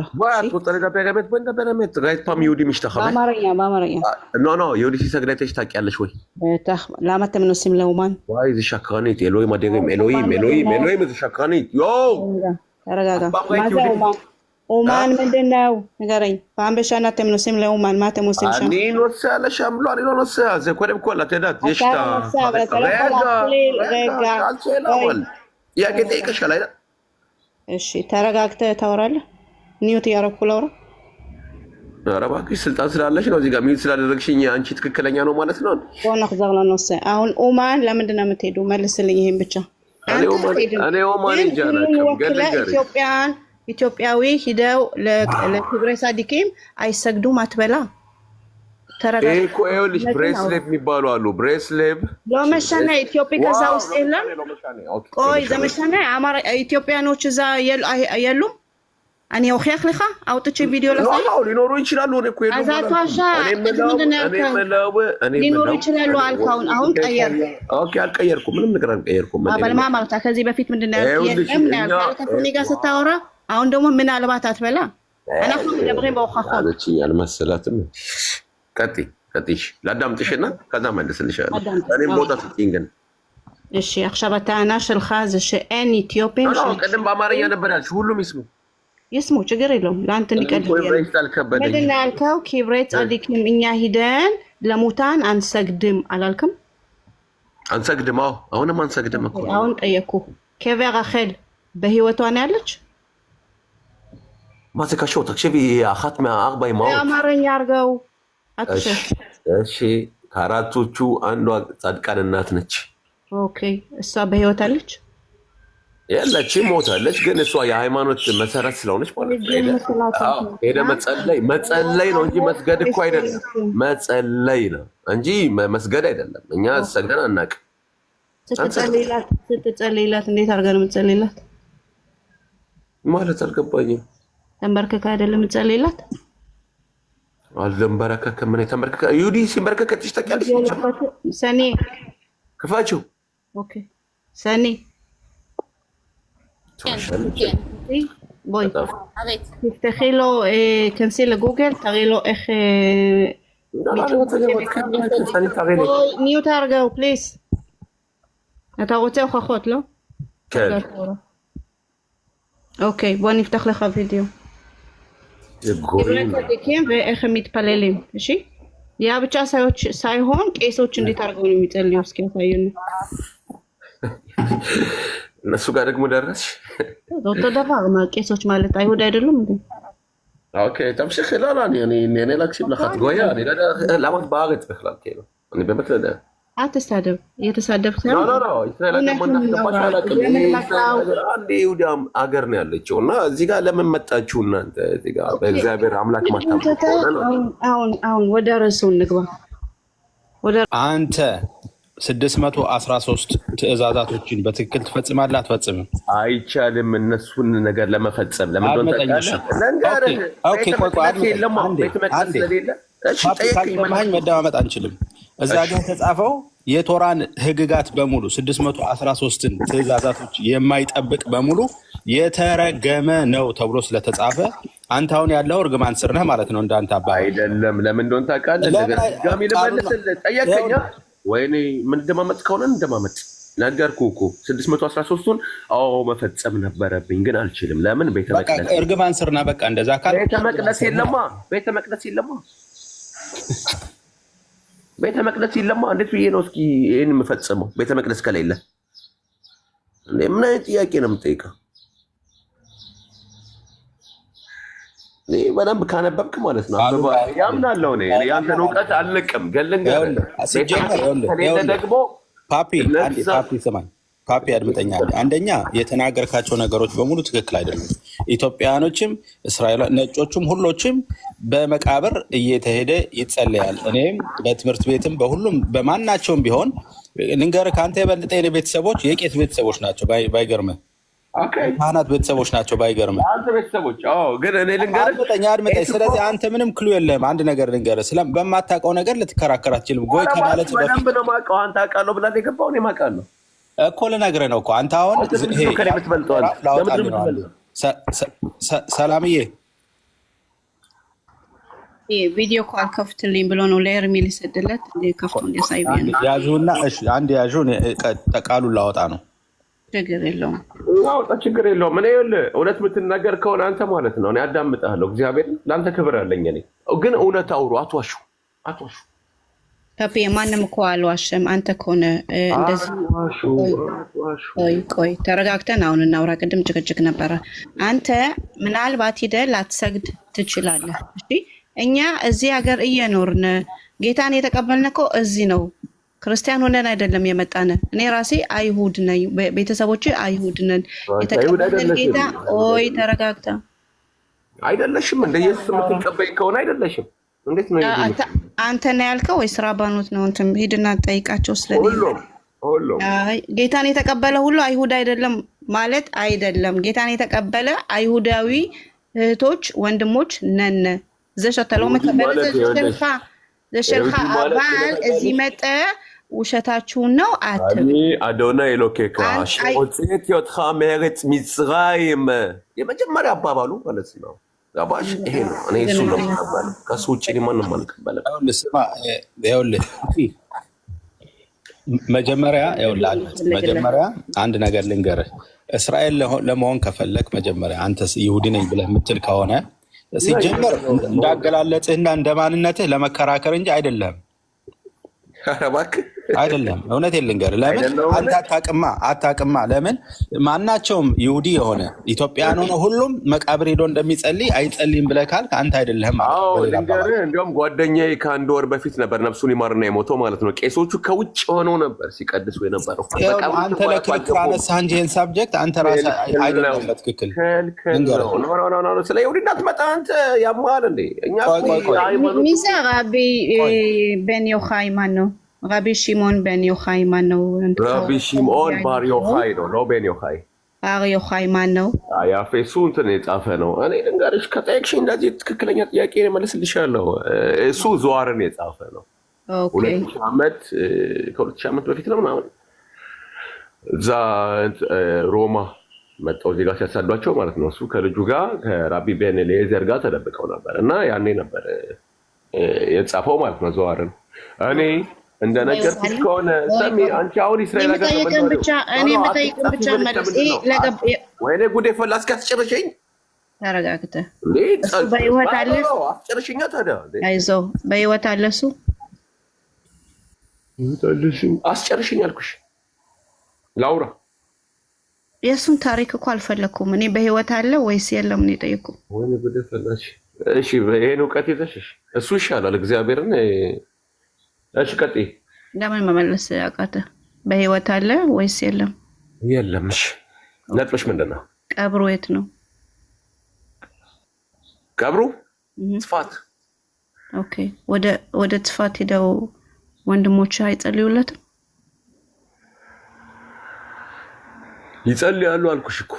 ኖ ይሁዲ ሲሰግድ አይተሽ ታውቂያለሽ ወይ? למה אתם נוסעים לאומן? וואי איזה שקרנית, אלוהים אדירים, אלוהים איזה שקרנית, תרגע, מה זה אומן? אומן ምንድን ነው? ንገረኝ። פעם בשנה אתם נוסעים לאומן, מה אתם עושים שם? אני נוסע לשם, לא, אני לא נוסע, זה קודם כל, את יודעת, יש את ה... רגע, ያገደ ይከሻል አይደል? እሺ ተረጋግተህ ታወራለህ። ኒውት ያረኩ ላውራ። ኧረ እባክሽ ስልጣን ስላለሽ ነው እዚህ ጋር ሚውት ስላደረግሽኝ አንቺ ትክክለኛ ነው ማለት ነው። ወና ከዛውና ነው። አሁን ኦማን ለምንድን ነው የምትሄዱ? መልስልኝ ይሄን ብቻ። እኔ ኦማን ይጃላችሁ ገለገር ኢትዮጵያዊ ሂደው ለክብረ ሳዲቂም አይሰግዱም አትበላ። ተረጋጋ እኮ ይኸውልሽ ብሬስሌቭ የሚባሉ አሉ። ብሬስሌቭ ለመሸነ ኢትዮጵያ ከዛ ውስጥ የለም። ቆይ ዘመሸነ አማራ ኢትዮጵያኖች እዛ የሉም። እኔ ወኺያክ ለኻ አውጥቼ ቪዲዮ ለፋይ ሊኖሩ ይችላሉ። እኔ እኮ የሉም አዛቷሻ ሊኖሩ ይችላሉ አልካውን አሁን ቀየር። ኦኬ አልቀየርኩም፣ ምንም ነገር አልቀየርኩም። አበልማ ማለት ከዚህ በፊት ምንድነው የለም ነው ከኔ ጋር ስታወራ አሁን ደግሞ ምን አልባት አትበላ። انا اخو ደብሬን በውኻኹ አለችኝ አልመሰላትም። ቀጥይ ላዳምጥሽና ከዛ መልስልሻለሁ። እኔም ቦታ ትጥኝ ግን እሺ። עכשיו הטענה שלך זה שאין ኢትዮጵያ ቀደም በአማርኛ ነበር ያልሽ። ሁሉም ይስሙ ችግር የለውም። ለአንተ እንዲቀድም ምንድን ነው ያልከው? ክብረ ጻድቂም እኛ ሂደን ለሙታን አንሰግድም አላልክም? አንሰግድም። አሁንም አንሰግድም እኮ። አሁን ጠየኩ። ክብረ ራሔል በህይወቷ ነው ያለች? מה זה קשור? תקשיבי, אחת מהארבע אמהות. አማርኛ አድርገው። እሺ ከአራቶቹ አንዷ ጻድቃን እናት ነች። ኦኬ እሷ በህይወት አለች? የለችም፣ ሞታለች። ግን እሷ የሃይማኖት መሰረት ስለሆነች ማለት ነው ሄደ መጸለይ ነው እንጂ መስገድ እኮ አይደለም። መጸለይ ነው እንጂ መስገድ አይደለም። እኛ ሰግደን አናውቅም። ስትጸልይላት እንዴት አድርገን የምትጸልይላት ማለት አልገባኝም። ተንበርከከ አይደለም የምትጸልይላት? አልተንበረከከም። ምን ተንበረከከ? ዩዲ ሲንበረከከ ትሽታቂያለሽ። ሰኔ ክፋችሁ። ኦኬ ሰኔ בואי, תפתחי לו, כנסי לגוגל, תראי לו איך... ניוט הרגעו, פליס. אתה רוצה הוכחות, לא? כן. אוקיי, בוא נפתח לך וידאו. צדיקים ואיך הם מתפללים, እሺ? ያ ብቻ ሳይሆን ቄሶች እንዴት አድርገው ነው የሚጸልዩ? እስኪ ያሳዩን። እነሱ ጋር ደግሞ ደረስሽ? אותו דבר, ቄሶች ማለት አይሁድ አይደሉም እንዴ? אוקיי, תמשיך, לא, אני להקשיב לך, את גויה, אני לא יודע למה את בארץ בכלל, כאילו, אני באמת לא יודע. אל תסתדב, እየተሳደብክ ነው? לא, ישראל ደግሞ አንድ ይሁዳ አገር ነው ያለችው እና እዚህ ጋር ለምን መጣችሁ እናንተ? እዚህ ጋር በእግዚአብሔር አምላክ አሁን ወደ ርዕሱ እንግባ። አንተ 613 ትእዛዛቶችን በትክክል ትፈጽማለህ አትፈጽምም? አይቻልም። እነሱን ነገር ለመፈጸም ለምን መደማመጥ አንችልም። እዛ ግን የተጻፈው የቶራን ህግጋት በሙሉ 613ን ትእዛዛቶች የማይጠብቅ በሙሉ የተረገመ ነው ተብሎ ስለተጻፈ አንተ አሁን ያለው እርግማን ስር ነህ ማለት ነው። እንዳንተ አባ አይደለም። ለምን እንደሆነ ታውቃለህ? ድጋሚ ልመልስልህ ጠየቀኛ። ወይኔ ምን እንደማመጥ ከሆነ እንደማመጥ ነገርኩህ እኮ 613ቱን መፈጸም ነበረብኝ ግን አልችልም። ለምን? ቤተ መቅደስ እርግማን ስር ነህ። በቃ እንደዛ ካል ቤተ መቅደስ የለማ። ቤተ መቅደስ የለማ። ቤተ መቅደስ የለማ። እንዴት ብዬ ነው እስኪ ይሄን የምፈጽመው? ቤተ መቅደስ ከሌለ ምን አይነት ጥያቄ ነው የምጠይቀው? በደንብ ካነበብክ ማለት ነው ያምናለው። ያንተን እውቀት አልንቅም። ገለንገሌለ ደግሞ ፓፒ ስማኝ፣ ፓፒ አድምጠኛል። አንደኛ የተናገርካቸው ነገሮች በሙሉ ትክክል አይደሉም። ኢትዮጵያውያኖችም እስራኤል ነጮቹም ሁሎችም በመቃብር እየተሄደ ይጸለያል። እኔም በትምህርት ቤትም በሁሉም በማናቸውም ቢሆን ልንገርህ፣ ከአንተ የበለጠ የኔ ቤተሰቦች የቄስ ቤተሰቦች ናቸው። ባይገርምህ ካህናት ቤተሰቦች ናቸው። ባይገርምህ አንተ ቤተሰቦች ግን እኔ ልንገርህ፣ አድምጠኝ። ስለዚህ አንተ ምንም ክሉ የለም። አንድ ነገር ልንገርህ፣ በማታውቀው ነገር ልትከራከር አትችልም። ጎይ ከማለት በፊት ነው የማውቀው። አንተ አውቃለሁ ብላ የገባው እኔ አውቃለሁ እኮ ልነግርህ ነው እኮ። አንተ አሁን ሰላምዬ ቪዲዮ ኮል ከፍትልኝ ብሎ ነው ለኤርሚል የሰደለት ከፍቶ እንዲያሳይ ያዡና አንድ ያዡ ቃሉን ላወጣ ነው። ችግር የለውም አውጣ፣ ችግር የለውም። እኔ እውነት የምትናገር ከሆነ አንተ ማለት ነው እኔ አዳምጥሃለሁ። እግዚአብሔር ለአንተ ክብር አለኝ። እኔ ግን እውነት አውሩ፣ አትዋሹ። ፓፒ ማንም እኮ አልዋሸም። አንተ ከሆነ እንደዚህ ቆይ ተረጋግተን አሁን እናውራ። ቅድም ጭቅጭቅ ነበረ። አንተ ምናልባት ሂደህ ላትሰግድ ትችላለህ። እሺ እኛ እዚህ ሀገር እየኖርን ጌታን የተቀበልን እኮ እዚህ ነው። ክርስቲያን ሆነን አይደለም የመጣን። እኔ ራሴ አይሁድ ነኝ፣ ቤተሰቦች አይሁድ ነን። የተቀበልን ጌታ ተረጋግታ አይደለሽም እንደ ኢየሱስ የምትቀበይ ከሆነ አይደለሽም። እንዴት ነው አንተ ነው ያልከው ወይስ ራባኖት ነው? እንትን ሂድና ጠይቃቸው። ሁሉም ጌታን የተቀበለ ሁሉ አይሁድ አይደለም ማለት አይደለም። ጌታን የተቀበለ አይሁዳዊ እህቶች ወንድሞች ነን። ዘሸተለው መከበለ ዘሸልኻ አባል እዚህ መጠ ውሸታችሁን ነው አትብ አዶናይ ኤሎኬካ ሆጽት ዮትኻ ማረጽ ሚጽራይም የመጀመሪያ አባባሉ ማለት ነው። ጋባሽ ይሄ ነው። እኔ እሱ ነው የምቀበለው፣ ከሱ ውጭ ማንም አልቀበለም። መጀመሪያ አንድ ነገር ልንገርህ። እስራኤል ለመሆን ከፈለክ መጀመሪያ አንተስ ይሁዲ ነኝ ብለህ የምትል ከሆነ ሲጀመር እንዳገላለጽህና እንደማንነትህ ለመከራከር እንጂ አይደለም። አይደለም። እውነቴን ልንገርህ። ለምን አንተ አታውቅማ። ለምን ማናቸውም ይሁዲ የሆነ ኢትዮጵያን ሆነ ሁሉም መቃብር ሄዶ እንደሚጸልይ አይጸልይም ብለህ ካልክ አንተ አይደለህም። ልንገርህ፣ እንዲያውም ጓደኛዬ ከአንድ ወር በፊት ነበር ነፍሱን ይማርና የሞተው ማለት ነው። ቄሶቹ ከውጭ ሆነው ነበር ሲቀድሱ የነበረው። አንተ ለክርክር አነሳህ እንጂ ይህን ሳብጀክት አንተ ራስህ አይደለም በትክክል ስለ ይሁዲነት መጣ። አንተ ያማል እንዴ? እኛ ሚሳ ራቢ ቤን ዮሐይ ማን ነው? ራቢ ሽሞን ቤን ዮሐይ ማን ነው? ራቢ ሽሞን ባር ዮሐይ ነው ቤን ዮሐይ ባር ዮሐይ ማን ነው? ያፌሱ እንትን የጻፈ ነው። እኔ ልንገርሽ፣ ከጠየቅሽኝ እንደዚህ ትክክለኛ ጥያቄ መልስልሻለሁ። እሱ ዘዋርን የጻፈ ነው። 2000 ዓመት በፊት ነው ምናምን እዛ ሮማ መጣው ዜጋ ሲያሳዷቸው ማለት ነው። እሱ ከልጁ ጋር ከራቢ ቤን ኤሊዔዘር ጋር ተደብቀው ነበር እና ያኔ ነበር የጻፈው ማለት ነው ዘዋርን። እኔ እንደነገርኩሽ ከሆነ ሰሚ አንቺ አሁን እስራኤል ሀገር ወይኔ ጉዴ ፈላ እስካስጨርሽኝ ተረጋግተህ በህይወት አለ አስጨርሽኛ። ታዲያ አይዞህ በህይወት አለ እሱ አስጨርሽኝ አልኩሽ። ላውራ የእሱን ታሪክ እኮ አልፈለኩም እኔ። በህይወት አለ ወይስ የለም ነው የጠየኩህ። ወይኔ ጉዴ ፈላሽ። እሺ ይሄን እውቀት ይዘሽ እሱ ይሻላል እግዚአብሔርን። እሺ ቀጥይ። ለምን መመለስ አቃተህ? በህይወት አለ ወይስ የለም? የለም። እሺ ነጥብሽ ምንድን ነው? ቀብሩ የት ነው? ቀብሩ ጽፋት። ኦኬ ወደ ጽፋት ሄደው ወንድሞች አይጸልዩለትም? ይጸልያሉ አልኩሽ እኮ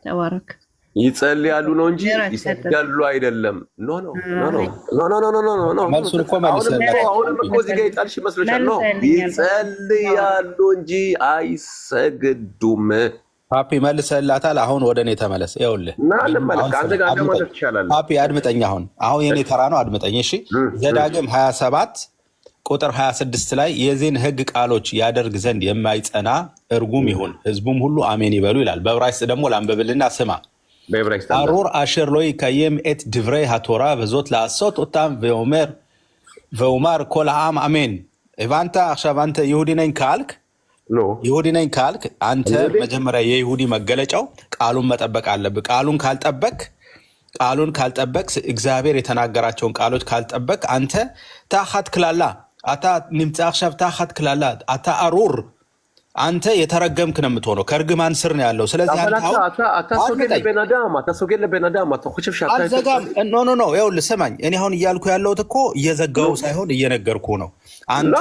ተባረክ። ይጸልያሉ ነው እንጂ ይሰግዳሉ አይደለም። ኖ ኖ ኖ ኖ ኖ ኖ ኖ ኖ ኖ መልሱን እኮ መልሰለት። አሁንም እኮ እዚህ ጋር ይጣልሽ ይመስልሻል? ኖ ይጸልያሉ እንጂ አይሰግዱም። ፓፒ መልሰላታል። አሁን ወደ እኔ ተመለስ። ይኸውልህ ፓፒ አድምጠኝ። አሁን የኔ ተራ ነው፣ አድምጠኝ እሺ። ዘዳግም 27 ቁጥር 26 ላይ የዚህን ሕግ ቃሎች ያደርግ ዘንድ የማይጸና እርጉም ይሁን፣ ህዝቡም ሁሉ አሜን ይበሉ ይላል። በዕብራይስጥ ደግሞ ላንብብልና ስማ። አሩር አሸር ሎይ ከየም ኤት ድቭሬ ሃቶራ በዞት ለአሶት ኦታም ወኡማር ኮል העם አሜን። ኢቫንታ አክሻብ አንተ ይሁዲ ነኝ ካልክ አንተ መጀመሪያ የይሁዲ መገለጫው ቃሉን መጠበቅ አለብህ። ቃሉን ካልጠበቅ እግዚአብሔር የተናገራቸውን ቃሎች ካልጠበቅ አንተ ታኻት ክላላ አታ ንምጻ አክሻብ ታኻት ክላላ አታ አሩር አንተ የተረገምክ ነው የምትሆነው። ከእርግማን ስር ነው ያለው። ስለዚህ ኖ ይኸውልህ ስማኝ። እኔ አሁን እያልኩ ያለሁት እኮ እየዘጋው ሳይሆን እየነገርኩ ነው። አንተ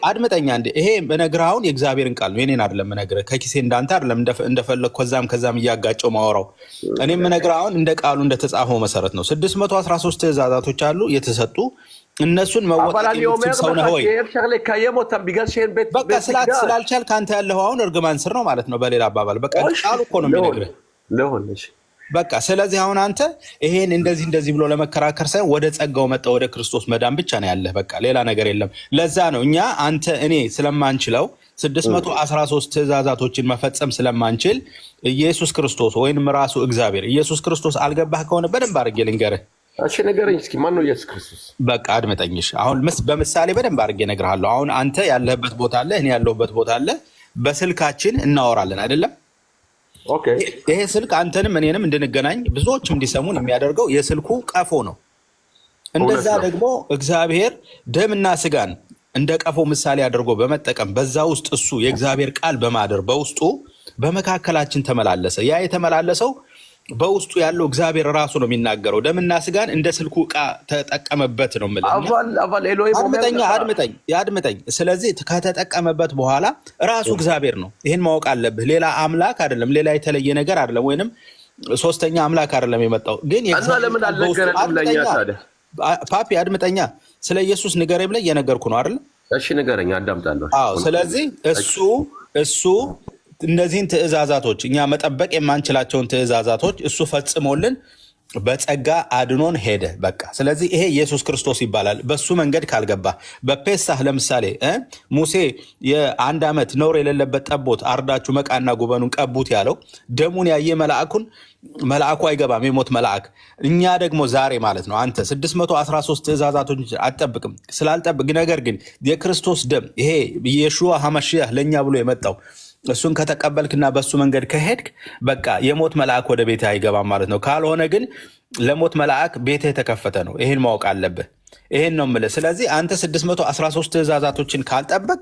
አድምጠኛ እንደ ይሄ በነገርህ አሁን የእግዚአብሔርን ቃል ነው፣ የኔን አይደለም የምነግርህ። ከኪሴ እንዳንተ አይደለም እንደፈለግ ከዛም እያጋጨው ማወራው። እኔ የምነግርህ አሁን እንደ ቃሉ እንደተጻፈው መሰረት ነው። 613 ትእዛዛቶች አሉ የተሰጡ። እነሱን መወጣት የሚችል ሰው ነህ ወይ? በቃ ስላልቻልክ አንተ ያለኸው አሁን እርግማን ስር ነው ማለት ነው። በሌላ አባባል በቃ ቃሉ እኮ ነው የሚነግርህ። በቃ ስለዚህ አሁን አንተ ይሄን እንደዚህ ብሎ ለመከራከር ሳይሆን ወደ ጸጋው መጣ፣ ወደ ክርስቶስ መዳን ብቻ ነው ያለህ። በቃ ሌላ ነገር የለም። ለዛ ነው እኔ ስለማንችለው 613 ትእዛዛቶችን መፈጸም ስለማንችል ኢየሱስ ክርስቶስ ወይንም ራሱ እግዚአብሔር ኢየሱስ ክርስቶስ አልገባህ ከሆነ በደንብ አድርጌ ልንገርህ። እሺ ንገረኝ እስኪ ማን ነው ኢየሱስ ክርስቶስ? በቃ አድምጠኝሽ። አሁን በምሳሌ በደንብ አድርጌ እነግርሃለሁ። አሁን አንተ ያለህበት ቦታ አለ፣ እኔ ያለሁበት ቦታ አለ። በስልካችን እናወራለን አይደለም? ኦኬ። ይሄ ስልክ አንተንም እኔንም እንድንገናኝ ብዙዎችም እንዲሰሙን የሚያደርገው የስልኩ ቀፎ ነው። እንደዛ ደግሞ እግዚአብሔር ደምና ስጋን እንደ ቀፎ ምሳሌ አድርጎ በመጠቀም በዛ ውስጥ እሱ የእግዚአብሔር ቃል በማደር በውስጡ በመካከላችን ተመላለሰ። ያ የተመላለሰው በውስጡ ያለው እግዚአብሔር ራሱ ነው የሚናገረው። ደምና ስጋን እንደ ስልኩ ዕቃ ተጠቀመበት ነው የምልህ። አድምጠኝ። ስለዚህ ከተጠቀመበት በኋላ ራሱ እግዚአብሔር ነው። ይህን ማወቅ አለብህ። ሌላ አምላክ አይደለም፣ ሌላ የተለየ ነገር አይደለም፣ ወይንም ሶስተኛ አምላክ አይደለም የመጣው። ግን ፓፒ አድምጠኛ። ስለ ኢየሱስ ንገረኝ ብለህ እየነገርኩ ነው አይደል? እሺ ንገረኝ፣ አዳምጣለሁ። ስለዚህ እሱ እነዚህን ትእዛዛቶች እኛ መጠበቅ የማንችላቸውን ትእዛዛቶች እሱ ፈጽሞልን በጸጋ አድኖን ሄደ። በቃ ስለዚህ ይሄ ኢየሱስ ክርስቶስ ይባላል። በሱ መንገድ ካልገባ በፔሳህ ለምሳሌ ሙሴ የ1 ዓመት ነውር የሌለበት ጠቦት አርዳችሁ መቃና ጉበኑን ቀቡት ያለው ደሙን ያየ መልአኩ አይገባም፣ የሞት መልአክ። እኛ ደግሞ ዛሬ ማለት ነው አንተ 613 ትእዛዛቶች አትጠብቅም። ስላልጠብቅ ነገር ግን የክርስቶስ ደም ይሄ የሹዋ ሀመሽያህ ለእኛ ብሎ የመጣው እሱን ከተቀበልክና በሱ መንገድ ከሄድክ በቃ የሞት መልአክ ወደ ቤትህ አይገባም ማለት ነው። ካልሆነ ግን ለሞት መልአክ ቤትህ የተከፈተ ነው። ይሄን ማወቅ አለብህ። ይሄን ነው የምልህ። ስለዚህ አንተ 613 ትእዛዛቶችን ካልጠበቅ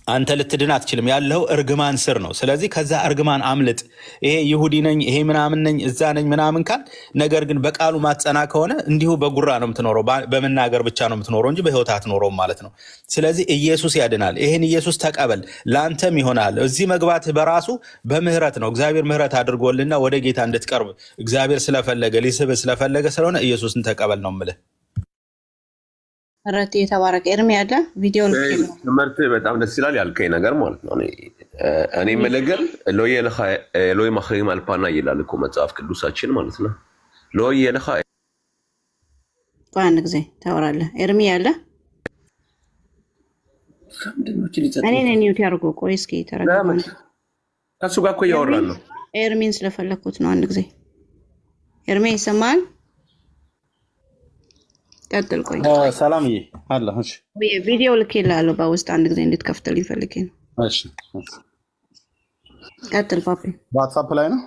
አንተ ልትድን አትችልም። ያለው እርግማን ስር ነው። ስለዚህ ከዛ እርግማን አምልጥ። ይሄ ይሁዲ ነኝ፣ ይሄ ምናምን ነኝ፣ እዛ ነኝ ምናምን ካል ነገር ግን በቃሉ ማትጸና ከሆነ እንዲሁ በጉራ ነው የምትኖረው፣ በመናገር ብቻ ነው የምትኖረው እንጂ በህይወት አትኖረውም ማለት ነው። ስለዚህ ኢየሱስ ያድናል። ይሄን ኢየሱስ ተቀበል፣ ለአንተም ይሆናል። እዚህ መግባት በራሱ በምህረት ነው። እግዚአብሔር ምህረት አድርጎልና ወደ ጌታ እንድትቀርብ እግዚአብሔር ስለፈለገ ሊስብ ስለፈለገ ስለሆነ ኢየሱስን ተቀበል ነው የምልህ። ረት የተባረከ ኤርሚ ያለ ቪዲዮ ትምህርት በጣም ደስ ይላል ያልከኝ ነገር ማለት ነው። እኔ የምልህ ሎይ መክሪም አልፓና ይላል እኮ መጽሐፍ ቅዱሳችን ማለት ነው። ሎይ ለኻ በአንድ ጊዜ ታወራለህ። ኤርሚ ያለ እኔ ኒውት ያርጎ ቆይ እስኪ ተረጋጋ። ከሱ ጋር እኮ እያወራን ነው። ኤርሚን ስለፈለኩት ነው። አንድ ጊዜ ኤርሚ ይሰማል? ቀጥል። ቆይ ሰላምዬ አለ። እሺ ቪዲዮ ልኬልሃለሁ በውስጥ አንድ ጊዜ እንድትከፍትልኝ ፈልጌ ነው። እሺ ቀጥል ፓፒ። ዋትስአፕ ላይ ነው።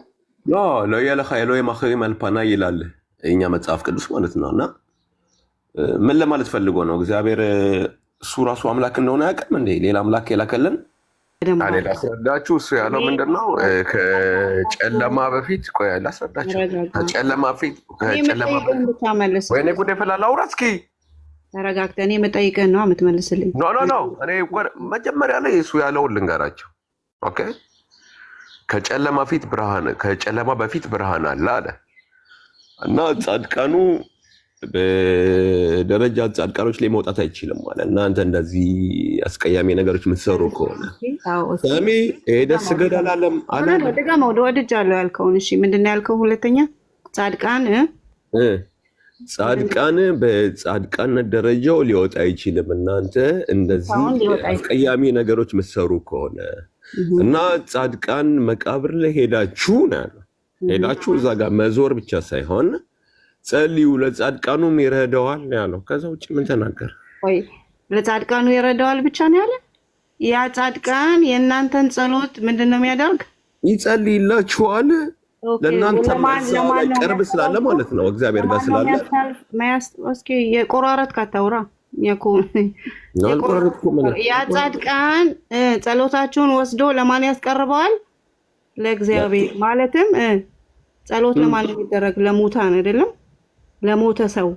ሎይ መክሪም አልፓና ይላል የእኛ መጽሐፍ ቅዱስ ማለት ነው። እና ምን ለማለት ፈልጎ ነው? እግዚአብሔር እሱ ራሱ አምላክ እንደሆነ ያውቅም እንዴ? ሌላ አምላክ የላከልን? እኔ ላስረዳችሁ። እሱ ያለው ምንድን ነው? ከጨለማ በፊት ቆይ ላስረዳችሁ። ከጨለማ በፊት ወይኔ ጉዴ ፈላላ አውራ እስኪ ተረጋግተህ። እኔ የምጠይቅህን ነው የምትመልስልኝ። ኖ እኔ መጀመሪያ ላይ እሱ ያለውን ልንገራቸው። ኦኬ ከጨለማ በፊት ብርሃን አለ አለ እና ጻድቃኑ በደረጃ ጻድቃኖች ላይ መውጣት አይችልም ማለት እናንተ እንደዚህ አስቀያሚ ነገሮች የምትሰሩ ከሆነ ሳሚ ደስ ገድ አላለም አለ ደጋማ ወድጃለሁ ያልከውን እሺ ምንድን ነው ያልከው ሁለተኛ ጻድቃን በጻድቃነት ደረጃው ሊወጣ አይችልም እናንተ እንደዚህ አስቀያሚ ነገሮች የምትሰሩ ከሆነ እና ጻድቃን መቃብር ላይ ሄዳችሁ ነው ያለው ሄዳችሁ እዛ ጋር መዞር ብቻ ሳይሆን ጸልዩ ለጻድቃኑም ይረዳዋል ነው ያለው ከዛ ውጭ ምን ተናገር ወይ ለጻድቃኑ ይረዳዋል ብቻ ነው ያለ ያ ጻድቃን የእናንተን ጸሎት ምንድነው የሚያደርግ ይጸልይላችኋል ለእናንተ ቅርብ ስላለ ማለት ነው እግዚአብሔር ጋር ስላለ እስኪ የቆራረጥ ካታውራ ያ ጻድቃን ጸሎታችሁን ወስዶ ለማን ያስቀርበዋል ለእግዚአብሔር ማለትም ጸሎት ለማን የሚደረግ ለሙታን አይደለም ለሞተ ሰው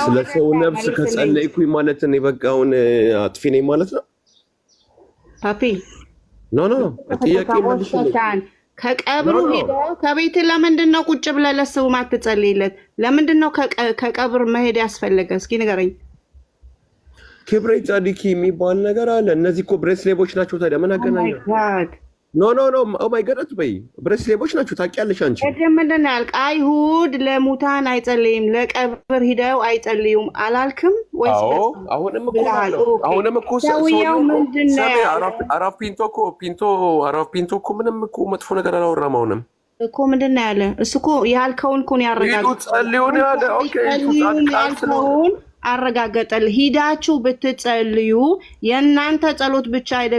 ስለ ሰው ነፍስ ከጸለይኩኝ ማለት ነው የበቃውን አጥፊ ነኝ ማለት ነው ፓፒ ኖ ጥያቄ መልሽልኝ ከቀብሩ ሄዶ ከቤት ለምንድን ነው ቁጭ ብለህ ለሰው ማትጸልይለት ለምንድን ነው ከቀብር መሄድ ያስፈልገ እስኪ ንገረኝ ክብሬ ጻድቂ የሚባል ነገር አለ እነዚህ እኮ ብሬስሌቦች ናቸው ታዲያ ምን አገናኘው ኖ ኦ ማይ ጋድ አትበይ ብሬስሌቦች ናቸው ታውቂያለሽ አንቺ ምንድን ነው ያልክ አይሁድ ለሙታን አይጸልይም ለቀብር ሂደው አይጸልዩም አላልክም ወይስ አሁንም እኮ ሰውየው ምንድን ነው አራፍ ፒንቶ እኮ ምንም እኮ መጥፎ ነገር አላወራም አሁንም እኮ ምንድን ነው ያለ እሱ እኮ ያልከውን እኮ ነው ያረጋግጥ ጸልዩን ያለ ያልከውን አረጋገጠል ሂዳችሁ ብትጸልዩ የእናንተ ጸሎት ብቻ አይደለም